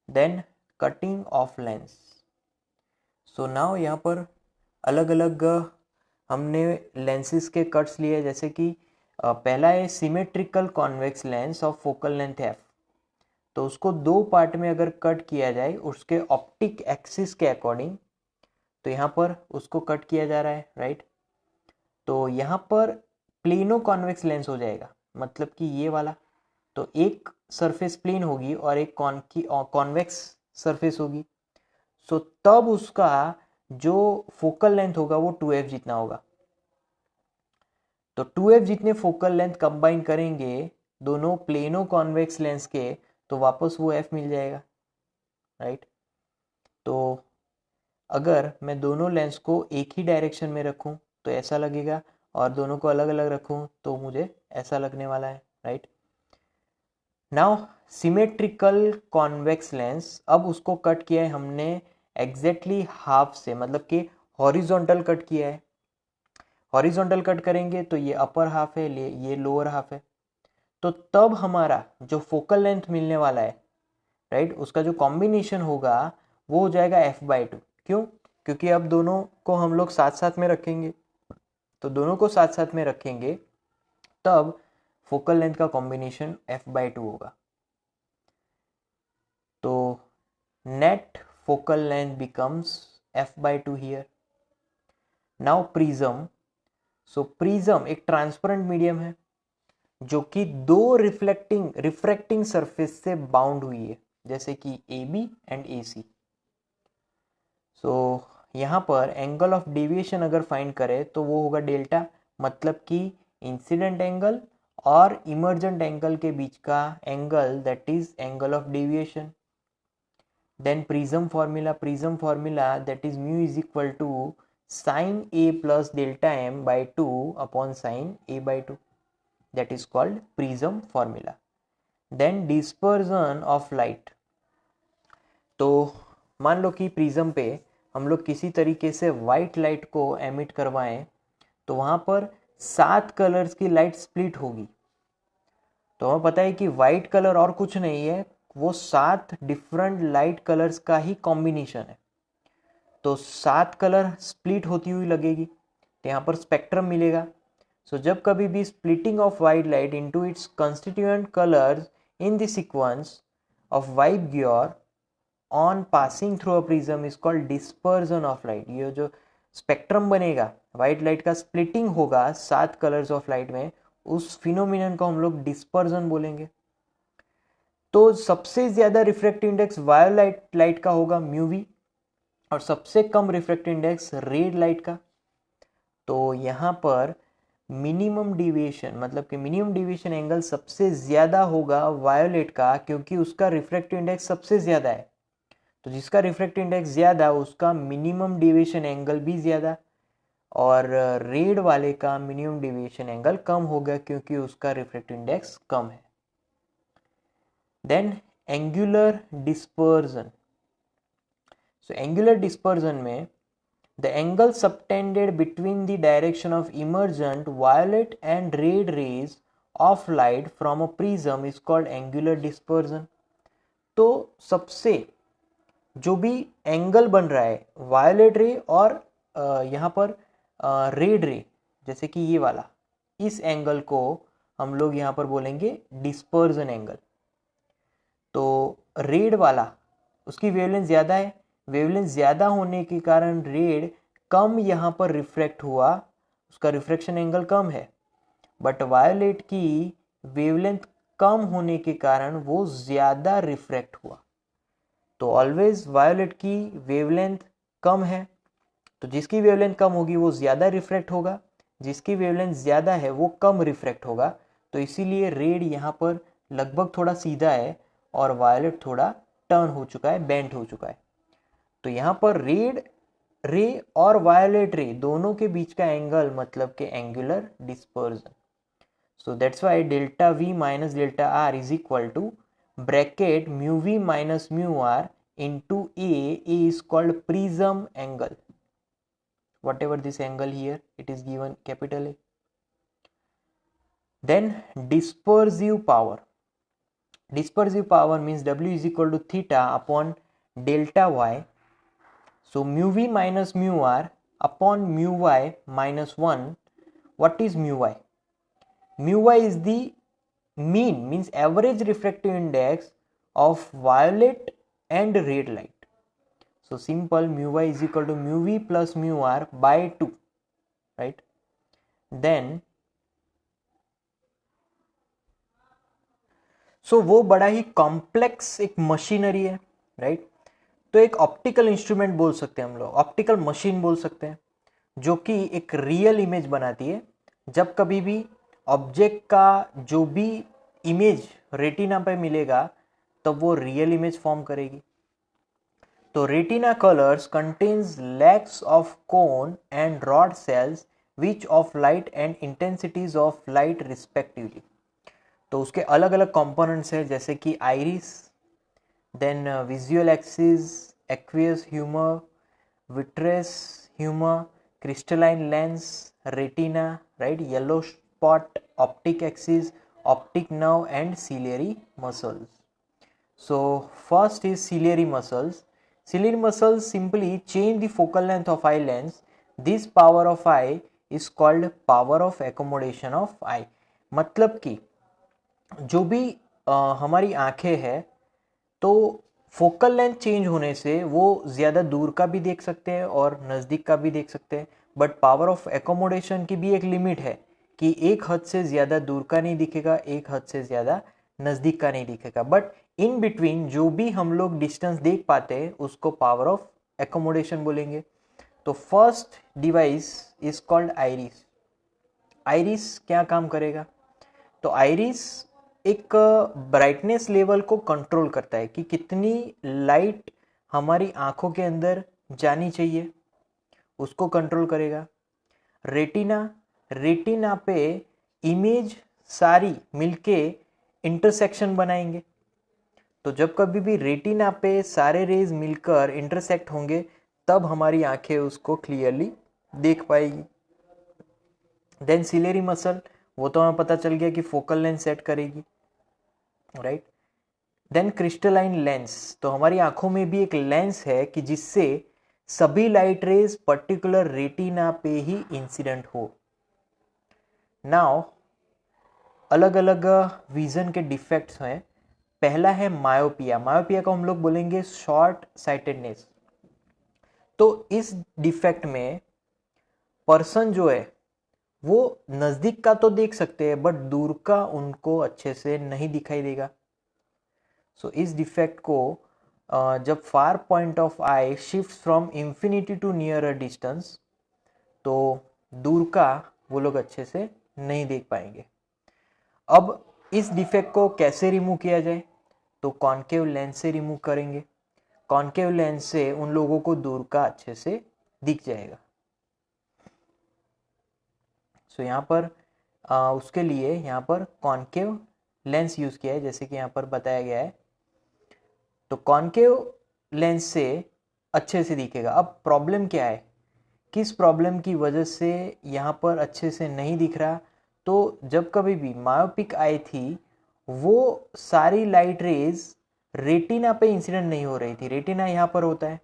A: Then cutting of lens. So now यहाँ पर अलग अलग हमने lenses के cuts लिए, जैसे कि पहला है symmetrical convex lens of focal length f. तो उसको दो पार्ट में अगर कट किया जाए उसके ऑप्टिक एक्सिस के अकॉर्डिंग, तो यहाँ पर उसको कट किया जा रहा है, राइट. तो यहाँ पर प्लेनो कॉन्वेक्स लेंस हो जाएगा, मतलब कि ये वाला, तो एक सरफेस प्लेन होगी और एक कॉन्वेक्स सरफेस होगी. सो तब उसका जो फोकल लेंथ होगा वो 2f जितना होगा. तो 2f जितने फोकल लेंथ कंबाइन करेंगे दोनों प्लेनो कॉन्वेक्स लेंस के, तो वापस वो f मिल जाएगा, राइट. तो अगर मैं दोनों लेंस को एक ही डायरेक्शन में रखूं तो ऐसा लगेगा, और दोनों को अलग अलग रखूं तो मुझे ऐसा लगने वाला है, right. Now symmetrical convex lens, अब उसको कट किया है हमने एग्जैक्टली हाफ से, मतलब कि हॉरिजॉन्टल कट किया है. हॉरिजॉन्टल कट करेंगे तो ये अपर हाफ है, ये लोअर हाफ है. तो तब हमारा जो फोकल लेंथ मिलने वाला है, राइट, उसका जो कॉम्बिनेशन होगा वो हो जाएगा f/2. क्यों? क्योंकि अब दोनों को हम लोग साथ साथ में रखेंगे, तो दोनों को साथ साथ में रखेंगे तब फोकल लेंथ का कॉम्बिनेशन f/2 होगा. तो net focal length becomes f/2 here. Now prism. So prism एक ट्रांसपेरेंट मीडियम है जो कि दो रिफ्रैक्टिंग सरफेस से बाउंड हुई है, जैसे कि AB एंड AC. सो यहाँ पर एंगल ऑफ डेविएशन अगर फाइंड करें तो वो होगा डेल्टा, मतलब कि इंसिडेंट एंगल और इमर्जेंट एंगल के बीच का angle, that is angle of deviation. Then prism formula that is mu is equal to sin A plus delta m by 2 upon sin A/2. That is called prism formula. Then dispersion of light. तो मान लो कि prism पे हम लोग किसी तरीके से वाइट लाइट को एमिट करवाएं, तो वहाँ पर 7 कलर्स की लाइट स्प्लिट होगी. तो हमें पता है कि वाइट कलर और कुछ नहीं है, वो 7 डिफरेंट लाइट कलर्स का ही कॉम्बिनेशन है. तो 7 कलर स्प्लिट होती हुई लगेगी, तो यहाँ पर स्पेक्ट्रम मिलेगा. सो जब कभी भी splitting of white light into its constituent colours in the sequence of VIBGYOR on passing through a prism is called dispersion of light. ये जो स्पेक्ट्रम बनेगा, वाइट लाइट का स्प्लिटिंग होगा 7 कलर्स ऑफ लाइट में, उस फिनोमिनन को हम लोग डिस्पर्जन बोलेंगे. तो सबसे ज्यादा रिफ्रैक्टिव इंडेक्स वायोलेट लाइट का होगा म्यूवी, और सबसे कम रिफ्रैक्टिव इंडेक्स रेड लाइट का. तो यहाँ पर मिनिमम डिविएशन, मतलब कि मिनिमम डिविएशन एंगल सबसे ज्यादा होगा वायोलेट का, क्योंकि उसका रिफ्रैक्टिव इंडेक्स सबसे ज्यादा है. तो जिसका रिफ्रैक्टिव इंडेक्स ज्यादा उसका मिनिमम डिविएशन एंगल भी ज्यादा, और रेड वाले का मिनिमम डिविएशन एंगल कम होगा क्योंकि उसका रिफ्रैक्टिव इंडेक्स कम है. Then angular dispersion. So angular dispersion में the angle subtended between the direction of emergent violet and red rays of light from a prism is called angular dispersion. तो सबसे जो भी एंगल बन रहा है वायोलेट रे और यहाँ पर रेड रे, जैसे कि ये वाला, इस एंगल को हम लोग यहाँ पर बोलेंगे डिस्पर्जन एंगल. तो रेड वाला उसकी वेवलेंथ ज़्यादा है, वेवलेंथ ज़्यादा होने के कारण रेड कम यहाँ पर रिफ्रैक्ट हुआ, उसका रिफ्रैक्शन एंगल कम है। बट वायोलेट की वेवलेंथ कम होने के कारण वो ज़्यादा रिफ्रैक्ट हुआ। तो ऑलवेज वायोलेट की वेवलेंथ कम है, तो जिसकी वेवलेंथ कम होगी वो ज़्यादा रिफ्रैक्ट होगा, जिसकी वेवलेंथ ज़्यादा है वो कम रिफ्रैक्ट होगा। तो इसीलिए रेड यहाँ पर लगभग थोड़ा सीधा है और वायोलेट थोड़ा टर्न हो चुका है, बेंट हो चुका है। तो यहाँ पर रेड रे और वायोलेट रे दोनों के बीच का एंगल मतलब के angular dispersion. So that's why delta V minus delta R is equal to bracket mu V minus mu R into A is called prism angle. Whatever this angle here, it is given capital A. Then dispersive power. Dispersive power means W is equal to theta upon delta Y. So mu V minus mu R upon mu Y minus 1. What is mu Y? Mu Y is the mean, means average refractive index of violet and red light. So simple, mu Y is equal to mu V plus mu R by 2, right? Then so वो बड़ा ही complex एक machinery है, right? तो एक optical instrument बोल सकते हैं हम लोग, ऑप्टिकल मशीन बोल सकते हैं, जो कि एक रियल इमेज बनाती है। जब कभी भी ऑब्जेक्ट का जो भी इमेज रेटिना पे मिलेगा तब वो रियल इमेज फॉर्म करेगी। तो retina colours contains lakhs of cone and rod cells which of light and intensities of light respectively. तो उसके अलग अलग कंपोनेंट्स हैं, जैसे कि iris, then visual axis, aqueous humour, vitreous humour, crystalline lens, retina, right, yellow spot, optic axis, optic nerve and ciliary muscles. So first is ciliary muscles. Ciliary muscles simply change the focal length of eye lens. This power of eye is called power of accommodation of eye. मतलब कि जो भी हमारी आंखें हैं तो focal length change होने से वो ज़्यादा दूर का भी देख सकते हैं और नज़दीक का भी देख सकते हैं। बट पावर ऑफ एकोमोडेशन की भी एक लिमिट है कि एक हद से ज़्यादा दूर का नहीं दिखेगा, एक हद से ज़्यादा नज़दीक का नहीं दिखेगा। बट इन बिटवीन जो भी हम लोग डिस्टेंस देख पाते हैं उसको पावर ऑफ एकोमोडेशन बोलेंगे। तो first device is called iris. Iris क्या काम करेगा? तो आइरिस एक ब्राइटनेस लेवल को कंट्रोल करता है कि कितनी लाइट हमारी आंखों के अंदर जानी चाहिए, उसको कंट्रोल करेगा। रेटिना, रेटिना पे इमेज सारी मिलके इंटरसेक्शन बनाएंगे। तो जब कभी भी रेटिना पे सारे रेज मिलकर इंटरसेक्ट होंगे तब हमारी आंखें उसको क्लियरली देख पाएगी। देन सिलेरी मसल, वो तो हमें पता चल गया कि फोकल लेंथ सेट करेगी, राइट। देन क्रिस्टलाइन लेंस, तो हमारी आंखों में भी एक लेंस है कि जिससे सभी लाइट रेज पर्टिकुलर रेटिना पे ही इंसिडेंट हो। नाउ अलग अलग विजन के डिफेक्ट्स हैं। पहला है मायोपिया। मायोपिया को हम लोग बोलेंगे शॉर्ट साइटेडनेस। तो इस डिफेक्ट में पर्सन जो है वो नज़दीक का तो देख सकते हैं बट दूर का उनको अच्छे से नहीं दिखाई देगा। सो इस डिफेक्ट को जब far point of eye shift from infinity to near a distance तो दूर का वो लोग अच्छे से नहीं देख पाएंगे। अब इस डिफेक्ट को कैसे रिमूव किया जाए? तो कॉन्केव लेंस से रिमूव करेंगे। कॉन्केव लेंस से उन लोगों को दूर का अच्छे से दिख जाएगा। सो यहाँ पर उसके लिए यहाँ पर कॉन्केव लेंस यूज़ किया है, जैसे कि यहाँ पर बताया गया है। तो कॉन्केव लेंस से अच्छे से दिखेगा। अब प्रॉब्लम क्या है, किस प्रॉब्लम की वजह से यहाँ पर अच्छे से नहीं दिख रहा? तो जब कभी भी मायोपिक आई थी वो सारी लाइट रेज रेटिना पे इंसिडेंट नहीं हो रही थी। रेटिना यहाँ पर होता है,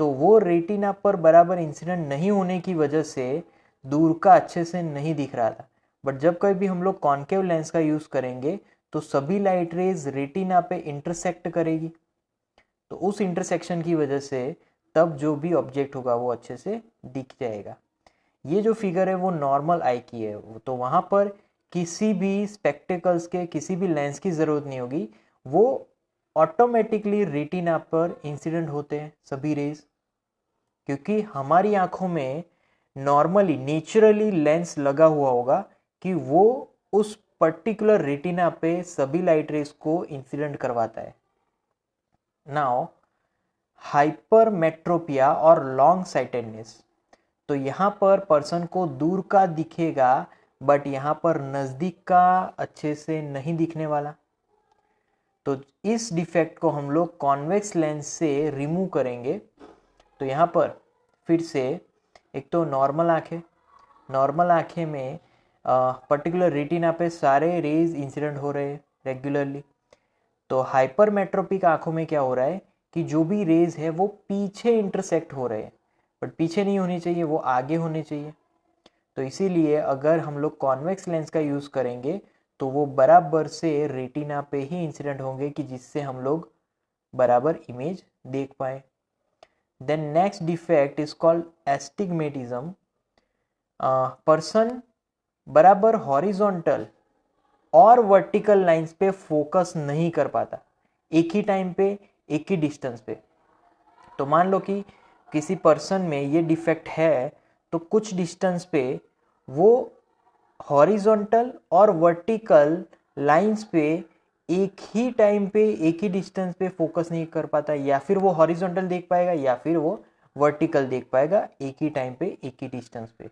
A: तो वो रेटिना पर बराबर इंसिडेंट नहीं होने की वजह से दूर का अच्छे से नहीं दिख रहा था। बट जब कभी भी हम लोग कॉन्केव लेंस का यूज़ करेंगे तो सभी लाइट रेज रेटिना पे इंटरसेक्ट करेगी, तो उस इंटरसेक्शन की वजह से तब जो भी ऑब्जेक्ट होगा वो अच्छे से दिख जाएगा। ये जो फिगर है वो नॉर्मल आई की है, तो वहाँ पर किसी भी स्पेक्टिकल्स के, किसी भी लेंस की ज़रूरत नहीं होगी, वो ऑटोमेटिकली रेटिना पर इंसिडेंट होते हैं सभी रेज, क्योंकि हमारी आंखों में नॉर्मली नेचुरली लेंस लगा हुआ होगा कि वो उस पर्टिकुलर रेटिना पे सभी लाइट रेज को इंसिडेंट करवाता है। नाउ हाइपरमेट्रोपिया और लॉन्ग साइटेडनेस, तो यहाँ पर पर्सन को दूर का दिखेगा बट यहाँ पर नज़दीक का अच्छे से नहीं दिखने वाला, तो इस डिफेक्ट को हम लोग कॉन्वेक्स लेंस से रिमूव करेंगे। तो यहाँ पर फिर से एक तो नॉर्मल आँखें में पर्टिकुलर रेटिना पे सारे रेज इंसिडेंट हो रहे हैं रेगुलरली। तो हाइपरमेट्रोपिक आँखों में क्या हो रहा है कि जो भी रेज है वो पीछे इंटरसेक्ट हो रहे हैं, बट पीछे नहीं होनी चाहिए, वो आगे होने चाहिए। तो इसीलिए अगर हम लोग कॉन्वेक्स लेंस का यूज़ करेंगे तो वो बराबर से रेटिना पे ही इंसिडेंट होंगे कि जिससे हम लोग बराबर इमेज देख पाए। Then next defect is called astigmatism. Person बराबर हॉरिजॉन्टल और वर्टिकल लाइंस पे फोकस नहीं कर पाता एक ही टाइम पे, एक ही डिस्टेंस पे। तो मान लो कि किसी पर्सन में ये डिफेक्ट है तो कुछ डिस्टेंस पे वो हॉरिजॉन्टल और वर्टिकल लाइंस पे एक ही टाइम पे, एक ही डिस्टेंस पे फोकस नहीं कर पाता, या फिर वो हॉरिजॉन्टल देख पाएगा या फिर वो वर्टिकल देख पाएगा एक ही टाइम पे, एक ही डिस्टेंस पे।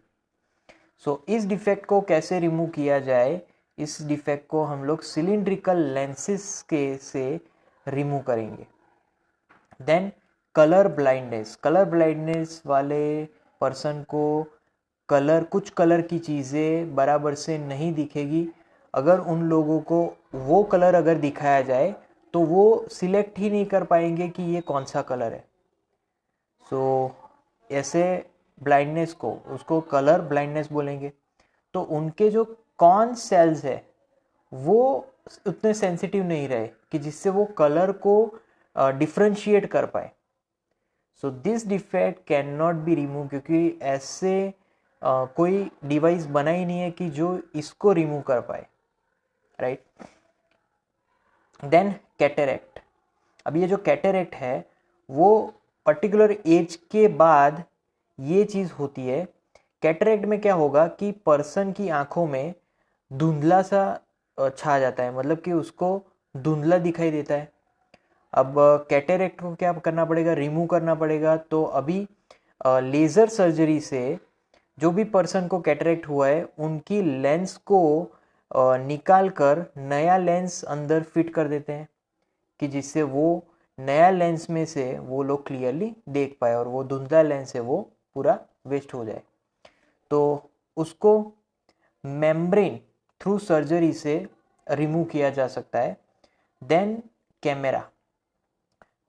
A: सो इस डिफेक्ट को कैसे रिमूव किया जाए? इस डिफेक्ट को हम लोग सिलिंड्रिकल लेंसेस के से रिमूव करेंगे। देन कलर ब्लाइंडनेस वाले पर्सन को कुछ कलर की चीज़ें बराबर से नहीं दिखेगी। अगर उन लोगों को वो कलर अगर दिखाया जाए तो वो सिलेक्ट ही नहीं कर पाएंगे कि ये कौन सा कलर है। ऐसे ब्लाइंडनेस को, उसको कलर ब्लाइंडनेस बोलेंगे। तो उनके जो कॉर्न सेल्स है वो उतने सेंसिटिव नहीं रहे कि जिससे वो कलर को डिफ्रेंशिएट कर पाए। So this defect can not be remove, क्योंकि ऐसे कोई डिवाइस बना ही नहीं है कि जो इसको रिमूव कर पाए, राइट। Then cataract. अब ये जो कैटरेक्ट है वो पर्टिकुलर एज के बाद ये चीज़ होती है। कैटरेक्ट में क्या होगा कि पर्सन की आंखों में धुंधला सा छा जाता है, मतलब कि उसको धुंधला दिखाई देता है। अब कैटरेक्ट को क्या करना पड़ेगा? रिमूव करना पड़ेगा। तो अभी लेज़र सर्जरी से जो भी पर्सन को कैटरेक्ट हुआ है उनकी लेंस को निकाल कर नया लेंस अंदर फिट कर देते हैं कि जिससे वो नया लेंस में से वो लोग क्लियरली देख पाए और वो धुंधला लेंस है वो पूरा वेस्ट हो जाए। तो उसको मेम्ब्रेन थ्रू सर्जरी से रिमूव किया जा सकता है। Then camera.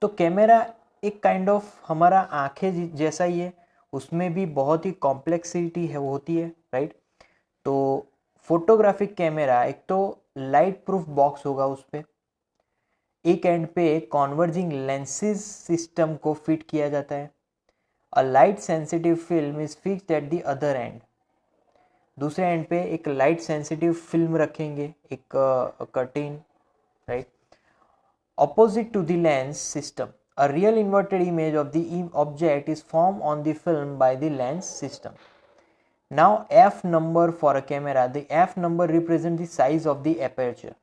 A: तो कैमरा एक काइंड ऑफ हमारा आंखें जैसा ही है, उसमें भी बहुत ही कॉम्प्लेक्सिटी है वो होती है, राइट। तो फोटोग्राफिक कैमरा एक तो लाइट प्रूफ बॉक्स होगा, उस पर एक एंड पे कॉन्वर्जिंग लेंसेज सिस्टम को फिट किया जाता है। A light sensitive film is fixed at the other end. दूसरे एंड पे एक लाइट सेंसिटिव फिल्म रखेंगे, एक curtain, right. Opposite to the lens system, a real inverted image of the object is formed on the film by the lens system. Now f number for a camera, the f number represents the size of the aperture.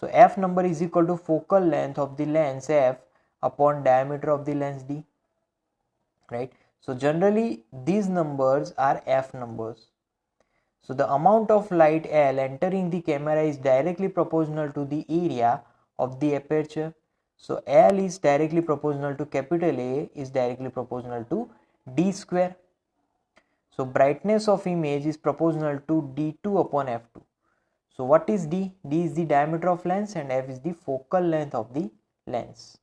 A: So f number is equal to focal length of the lens f upon diameter of the lens d, right. So generally these numbers are f numbers. So the amount of light L entering the camera is directly proportional to the area of the aperture. So L is directly proportional to capital A is directly proportional to D square. So brightness of image is proportional to D2 upon F2. So what is D? D is the diameter of lens and F is the focal length of the lens.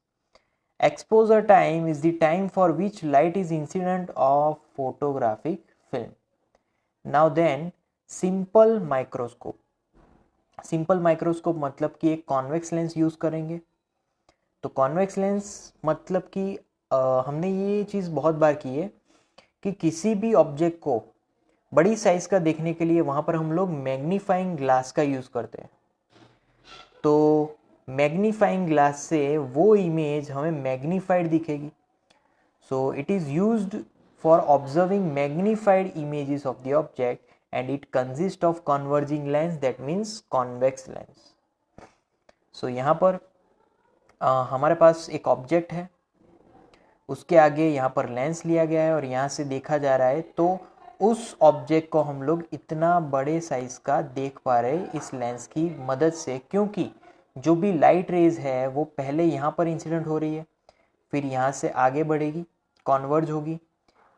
A: Exposure time is the time for which light is incident of photographic film. Now then, simple microscope. Simple microscope मतलब कि एक convex lens use करेंगे। तो convex lens मतलब कि हमने ये चीज़ बहुत बार की है कि किसी भी ऑब्जेक्ट को बड़ी साइज का देखने के लिए वहाँ पर हम लोग मैग्नीफाइंग ग्लास का यूज़ करते हैं। तो मैग्नीफाइंग ग्लास से वो इमेज हमें मैग्नीफाइड दिखेगी। So it is used for observing magnified images of the object and it consists of converging lens, that means convex lens. सो यहाँ पर हमारे पास एक ऑब्जेक्ट है, उसके आगे यहाँ पर लेंस लिया गया है और यहाँ से देखा जा रहा है, तो उस ऑब्जेक्ट को हम लोग इतना बड़े साइज का देख पा रहे हैं इस लेंस की मदद से, क्योंकि जो भी लाइट रेज है वो पहले यहाँ पर इंसिडेंट हो रही है, फिर यहाँ से आगे बढ़ेगी, कॉन्वर्ज होगी,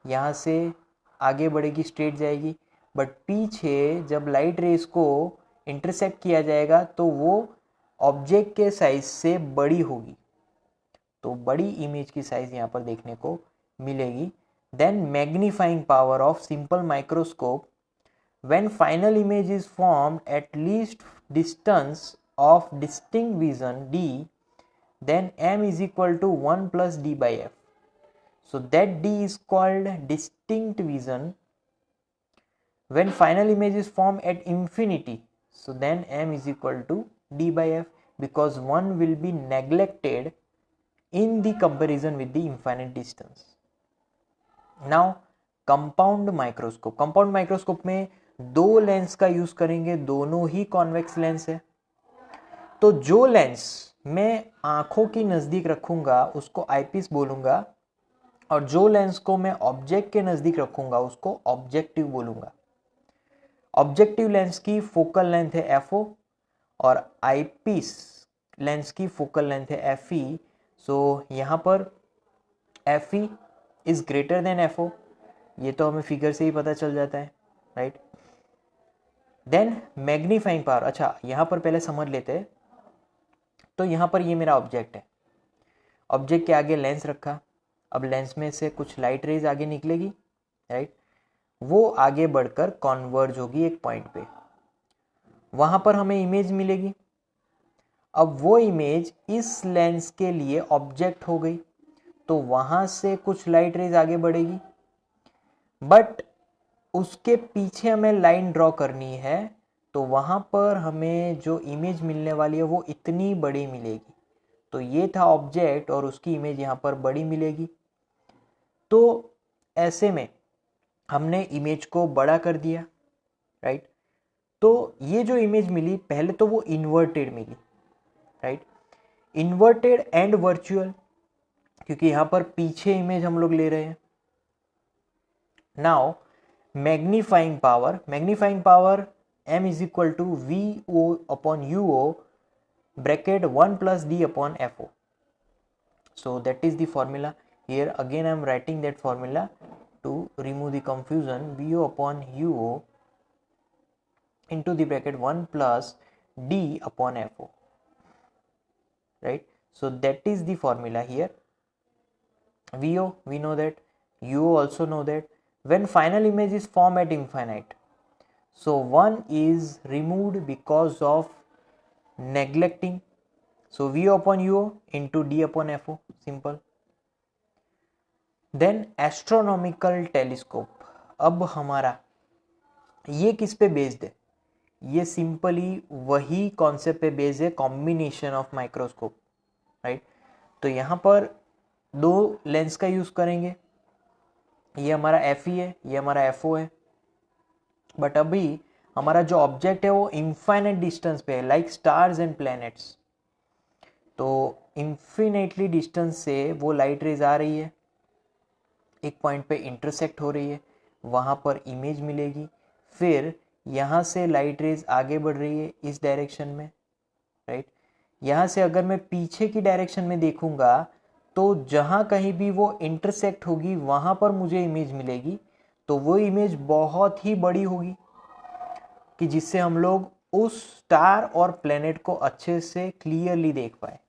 A: यहाँ से आगे बढ़ेगी, स्ट्रेट जाएगी, बट पीछे जब लाइट रेस को इंटरसेक्ट किया जाएगा तो वो ऑब्जेक्ट के साइज से बड़ी होगी। तो बड़ी इमेज की साइज यहाँ पर देखने को मिलेगी। Then magnifying power of simple microscope, when final image is formed at least distance of distinct vision d, then m is equal to 1 plus d by f. So that d is called distinct vision. When final image is formed at infinity, so then m is equal to d by f, because 1 will be neglected in the comparison with the infinite distance. Now compound microscope. compound microscope में दो lens का use करेंगे, दोनों ही convex lens है। तो जो lens मैं आंखों की नज़दीक रखूंगा उसको आईपीस बोलूंगा, और जो लेंस को मैं ऑब्जेक्ट के नज़दीक रखूंगा उसको ऑब्जेक्टिव बोलूंगा। ऑब्जेक्टिव लेंस की फोकल लेंथ है FO और आईपीस लेंस की फोकल लेंथ है FE। सो यहाँ पर FE is greater than FO, ये तो हमें फिगर से ही पता चल जाता है, राइट। देन मैग्नीफाइंग पावर, अच्छा यहाँ पर पहले समझ लेते हैं। तो यहाँ पर ये मेरा ऑब्जेक्ट है, ऑब्जेक्ट के आगे लेंस रखा, अब लेंस में से कुछ लाइट रेज आगे निकलेगी, राइट, वो आगे बढ़कर कॉन्वर्ज होगी एक पॉइंट पे, वहां पर हमें इमेज मिलेगी। अब वो इमेज इस लेंस के लिए ऑब्जेक्ट हो गई, तो वहां से कुछ लाइट रेज आगे बढ़ेगी, बट उसके पीछे हमें लाइन ड्रॉ करनी है, तो वहां पर हमें जो इमेज मिलने वाली है वो इतनी बड़ी मिलेगी। तो ये था ऑब्जेक्ट और उसकी इमेज यहाँ पर बड़ी मिलेगी। तो ऐसे में हमने इमेज को बड़ा कर दिया, राइट। तो ये जो इमेज मिली पहले तो वो इन्वर्टेड मिली, राइट, इन्वर्टेड एंड वर्चुअल, क्योंकि यहाँ पर पीछे इमेज हम लोग ले रहे हैं। Now magnifying power m is equal to VO upon UO bracket 1 plus D upon FO. So that is the formula. Here again I am writing that formula to remove the confusion. VO upon UO into the bracket 1 plus D upon FO, right. So that is the formula here. VO we know that, UO also know that. When final image is formed at infinite, so 1 is removed because of neglecting, so VO upon UO into D upon FO, simple. Then astronomical telescope, अब हमारा ये किस पे based है, ये simply वही concept पे based है, कॉम्बिनेशन ऑफ माइक्रोस्कोप, राइट। तो यहाँ पर दो लेंस का यूज करेंगे, ये हमारा FE है, ये हमारा FO है, बट अभी हमारा जो ऑब्जेक्ट है वो इनफाइनाइट डिस्टेंस पे है, लाइक स्टार्स एंड प्लैनेट्स। तो इन्फिनेटली डिस्टेंस से वो लाइट रेज आ रही है, एक पॉइंट पे इंटरसेक्ट हो रही है, वहाँ पर इमेज मिलेगी, फिर यहाँ से लाइट रेज आगे बढ़ रही है इस डायरेक्शन में, राइट। यहाँ से अगर मैं पीछे की डायरेक्शन में देखूंगा तो जहाँ कहीं भी वो इंटरसेक्ट होगी वहाँ पर मुझे इमेज मिलेगी, तो वो इमेज बहुत ही बड़ी होगी कि जिससे हम लोग उस स्टार और प्लेनेट को अच्छे से क्लियरली देख पाए।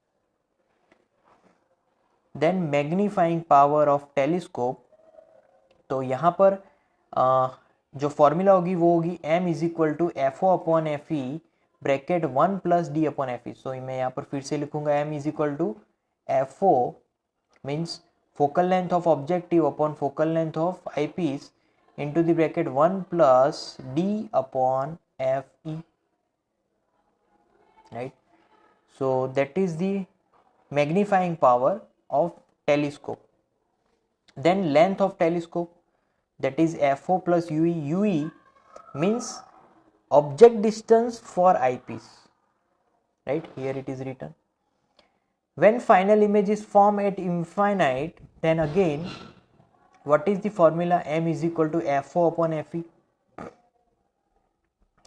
A: Then magnifying power of telescope, तो यहाँ पर जो फॉर्मूला होगी वो होगी m is equal to FO upon FE bracket 1 plus D upon F E. So मैं यहाँ पर फिर से लिखूंगा m is equal to F O means focal length of objective upon focal length of eyepiece into the bracket 1 plus d upon fe, right? So that is the magnifying power of telescope. Then length of telescope, that is fo plus ue. Ue means object distance for eyepiece, right? Here it is written. When final image is formed at infinite, then again what is the formula? M is equal to fo upon fe.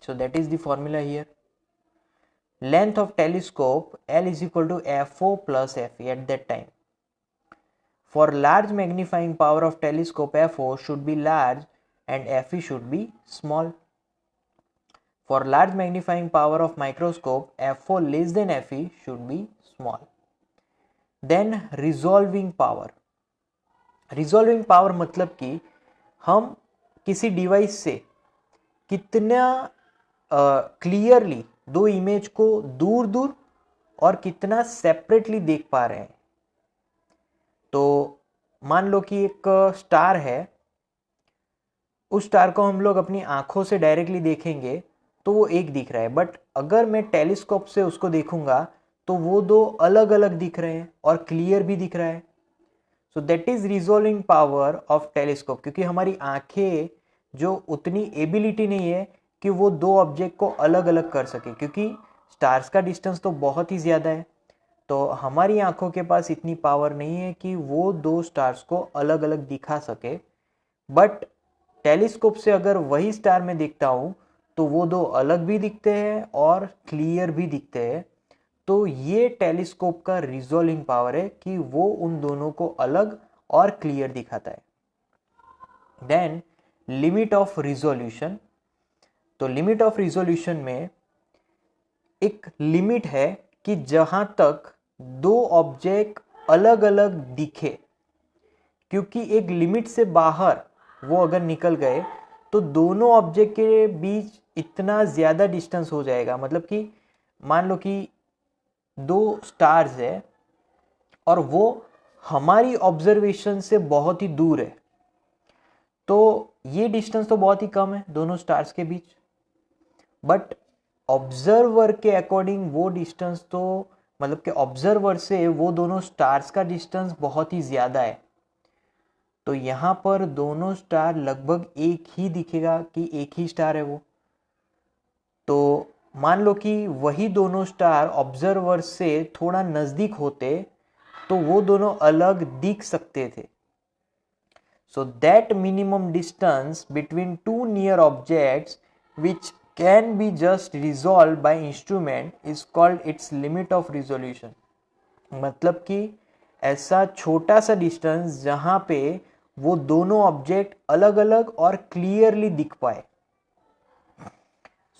A: So that is the formula here. Length of telescope L is equal to fo plus fe at that time. For large magnifying power of telescope, fo should be large and fe should be small. For large magnifying power of microscope, fo less than fe should be small. Then resolving power. Resolving power मतलब कि हम किसी device से कितना clearly दो image को दूर दूर और कितना सेपरेटली देख पा रहे हैं। तो मान लो कि एक स्टार है, उस स्टार को हम लोग अपनी आंखों से डायरेक्टली देखेंगे तो वो एक दिख रहा है, बट अगर मैं टेलीस्कोप से उसको देखूंगा तो वो दो अलग अलग दिख रहे हैं और क्लियर भी दिख रहा है। So that is resolving power of telescope, क्योंकि हमारी आंखें जो उतनी एबिलिटी नहीं है कि वो दो ऑब्जेक्ट को अलग अलग कर सके, क्योंकि स्टार्स का डिस्टेंस तो बहुत ही ज़्यादा है। तो हमारी आंखों के पास इतनी पावर नहीं है कि वो दो स्टार्स को अलग अलग दिखा सके। बट टेलीस्कोप से अगर वही स्टार में देखता हूँ तो वो दो अलग भी दिखते हैं और क्लियर भी दिखते हैं। तो ये टेलीस्कोप का रिजॉल्विंग पावर है कि वो उन दोनों को अलग और क्लियर दिखाता है। Then limit of resolution. तो लिमिट ऑफ रिजोल्यूशन में एक लिमिट है कि जहां तक दो ऑब्जेक्ट अलग अलग दिखे, क्योंकि एक लिमिट से बाहर वो अगर निकल गए तो दोनों ऑब्जेक्ट के बीच इतना ज़्यादा डिस्टेंस हो जाएगा। मतलब कि मान लो कि दो स्टार्स है और वो हमारी ऑब्जर्वेशन से बहुत ही दूर है, तो ये डिस्टेंस तो बहुत ही कम है दोनों स्टार्स के बीच, बट ऑब्जर्वर के अकॉर्डिंग वो डिस्टेंस तो मतलब कि ऑब्जर्वर से वो दोनों स्टार्स का डिस्टेंस बहुत ही ज़्यादा है। तो यहाँ पर दोनों स्टार लगभग एक ही दिखेगा कि एक ही स्टार है वो। तो मान लो कि वही दोनों स्टार ऑब्जर्वर से थोड़ा नज़दीक होते तो वो दोनों अलग दिख सकते थे। So that minimum distance between two near objects which can be just resolve by instrument is called its limit of resolution. मतलब कि ऐसा छोटा सा डिस्टेंस जहाँ पे वो दोनों ऑब्जेक्ट अलग अलग और क्लियरली दिख पाए।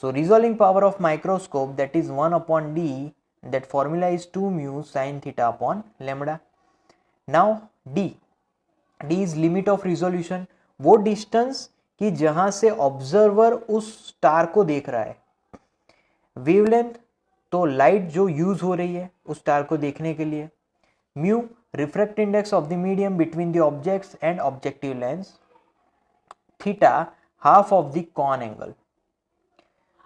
A: So resolving power of microscope, that is 1 upon d, that formula is 2 mu sin theta upon lambda. Now d is limit of resolution, वो distance कि जहां से ऑब्जर्वर उस स्टार को देख रहा है। वेवलेंथ तो लाइट जो यूज हो रही है उस स्टार को देखने के लिए। Mu refract index of the medium between the objects and objective lens. Theta half of the cone angle.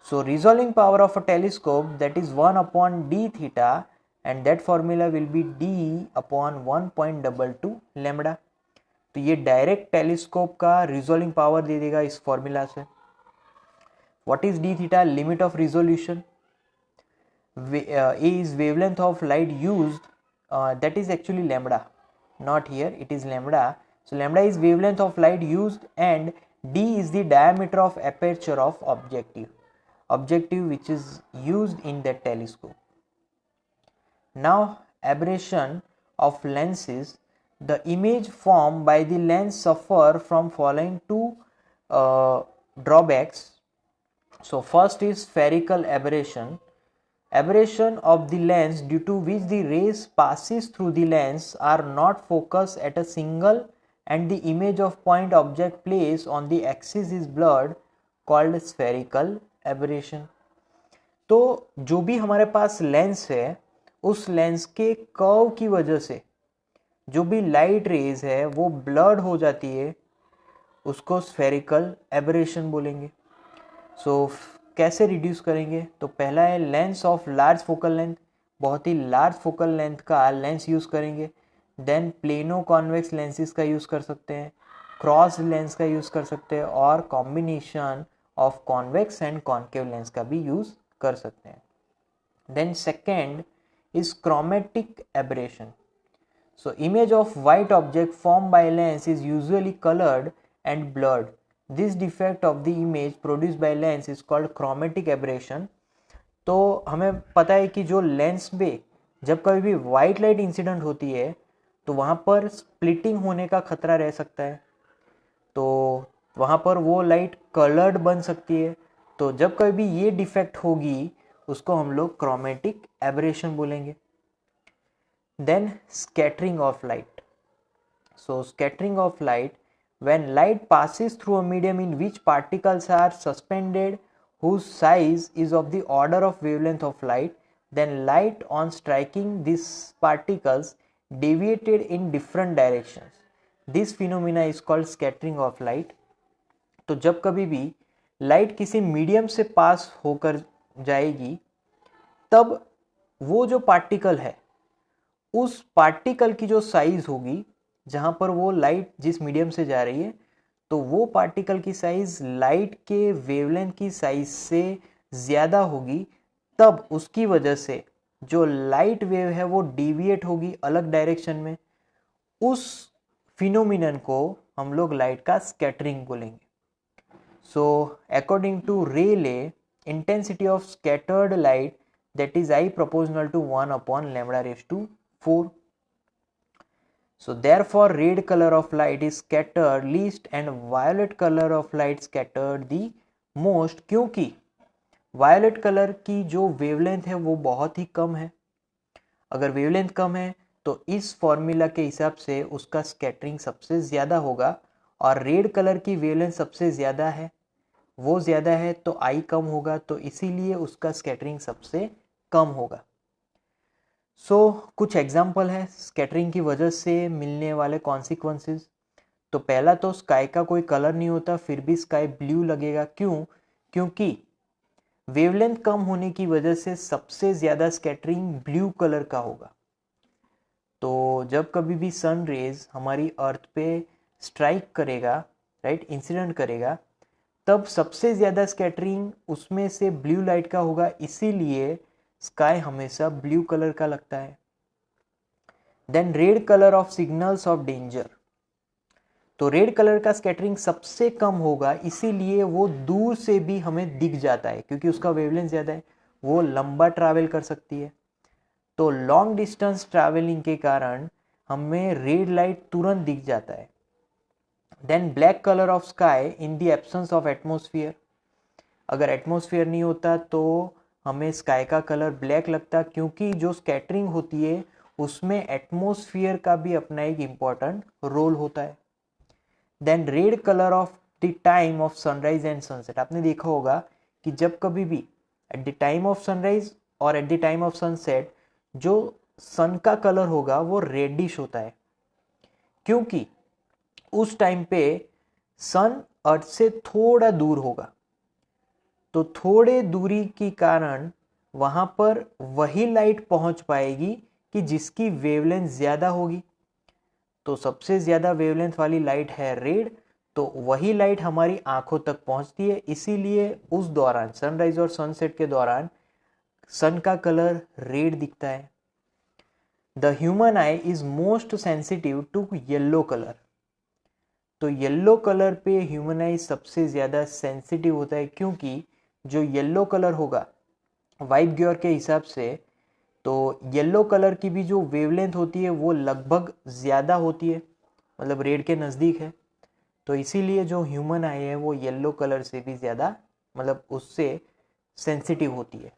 A: So resolving power of a telescope, that is 1 upon d theta, and that formula will be d upon 1.22 lambda. तो ये direct telescope का resolving power दे देगा इस formula से। What is d theta? Limit of resolution. A is wavelength of light used, that is actually lambda, not here, it is lambda. So lambda is wavelength of light used and d is the diameter of aperture of objective which is used in that telescope. Now aberration of lenses. The image formed by the lens suffer from following two drawbacks. So first is spherical aberration. Aberration of the lens due to which the rays passes through the lens are not focused at a single and the image of point object placed on the axis is blurred, called spherical aberration. तो जो भी हमारे पास lens है उस lens के curve की वजह से जो भी लाइट रेज है वो ब्लर्ड हो जाती है, उसको स्फेरिकल एबरेशन बोलेंगे। सो कैसे रिड्यूस करेंगे? तो पहला है lens of large focal length, बहुत ही लार्ज फोकल लेंथ का लेंस यूज़ करेंगे। देन प्लेनो कॉन्वेक्स लेंसेज का यूज़ कर सकते हैं, क्रॉस लेंस का यूज़ कर सकते हैं, और combination of convex and concave lens का भी यूज़ कर सकते हैं। Then second is chromatic aberration. So image of white object formed by lens is usually colored and blurred. This defect of the image produced by lens is called chromatic aberration. तो हमें पता है कि जो lens में जब कभी भी वाइट लाइट इंसिडेंट होती है तो वहाँ पर स्प्लिटिंग होने का खतरा रह सकता है, तो वहाँ पर वो लाइट कलर्ड बन सकती है। तो जब कभी भी ये डिफेक्ट होगी उसको हम लोग क्रोमेटिक एबरेशन बोलेंगे। Then scattering of light. So scattering of light, when light passes through a medium in which particles are suspended whose size is of the order of wavelength of light, then light on striking these particles deviated in different directions. This phenomena is called scattering of light. तो जब कभी भी light किसी medium से पास होकर जाएगी तब वो जो पार्टिकल है उस पार्टिकल की जो साइज होगी, जहां पर वो लाइट जिस मीडियम से जा रही है, तो वो पार्टिकल की साइज लाइट के वेवलेंथ की साइज से ज़्यादा होगी, तब उसकी वजह से जो लाइट वेव है वो डिविएट होगी अलग डायरेक्शन में। उस फिनोमिनन को हम लोग लाइट का स्कैटरिंग बोलेंगे। So according to Rayleigh, intensity of scattered light that is I proportional to 1 upon lambda raised to 4. So therefore red color of light is scattered least and violet color of light scattered the most, क्योंकि violet color की जो wavelength है वो बहुत ही कम है। अगर wavelength कम है तो इस फॉर्मूला के हिसाब से उसका स्कैटरिंग सबसे ज़्यादा होगा, और रेड कलर की wavelength सबसे ज़्यादा है, वो ज़्यादा है तो आई कम होगा, तो इसीलिए उसका स्कैटरिंग सबसे कम होगा। कुछ एग्जाम्पल है स्कैटरिंग की वजह से मिलने वाले कॉन्सिक्वेंसेस। तो पहला तो स्काई का कोई कलर नहीं होता फिर भी स्काई ब्लू लगेगा। क्यों? क्योंकि वेवलेंथ कम होने की वजह से सबसे ज़्यादा स्कैटरिंग ब्लू कलर का होगा। तो जब कभी भी सन रेज हमारी अर्थ पे स्ट्राइक करेगा, राइट, इंसिडेंट करेगा, तब सबसे ज़्यादा स्कैटरिंग उसमें से ब्लू लाइट का होगा, इसीलिए स्काई हमेशा ब्लू कलर का लगता है। Then red colour of signals of danger. तो रेड कलर का स्कैटरिंग सबसे कम होगा, इसीलिए वो दूर से भी हमें दिख जाता है, क्योंकि उसका वेवलेंथ ज़्यादा है, वो लंबा ट्रैवल कर सकती है। तो लॉन्ग डिस्टेंस ट्रैवलिंग के कारण हमें रेड लाइट तुरंत दिख जाता है। Then black colour of sky in the absence of atmosphere. अगर एटमोसफियर नहीं होता तो हमें स्काई का कलर ब्लैक लगता, क्योंकि जो स्कैटरिंग होती है उसमें एटमोसफियर का भी अपना एक इम्पॉर्टेंट रोल होता है। Then red colour of the time of sunrise and sunset. आपने देखा होगा कि जब कभी भी at the time of sunrise और at the time of sunset जो सन का कलर होगा वो रेडिश होता है, क्योंकि उस टाइम पे सन अर्थ से थोड़ा दूर होगा, तो थोड़े दूरी के कारण वहां पर वही लाइट पहुंच पाएगी कि जिसकी वेवलेंथ ज़्यादा होगी। तो सबसे ज़्यादा वेवलेंथ वाली लाइट है रेड, तो वही लाइट हमारी आंखों तक पहुंचती है, इसीलिए उस दौरान सनराइज और सनसेट के दौरान सन का कलर रेड दिखता है। The human eye is most sensitive to yellow colour. तो येल्लो कलर पे ह्यूमन आई सबसे ज़्यादा सेंसिटिव होता है, क्योंकि जो येल्लो कलर होगा वाइट ग्योर के हिसाब से, तो येल्लो कलर की भी जो वेवलेंथ होती है वो लगभग ज़्यादा होती है, मतलब रेड के नज़दीक है। तो इसीलिए जो ह्यूमन आई है वो येल्लो कलर से भी ज़्यादा, मतलब उससे सेंसिटिव होती है।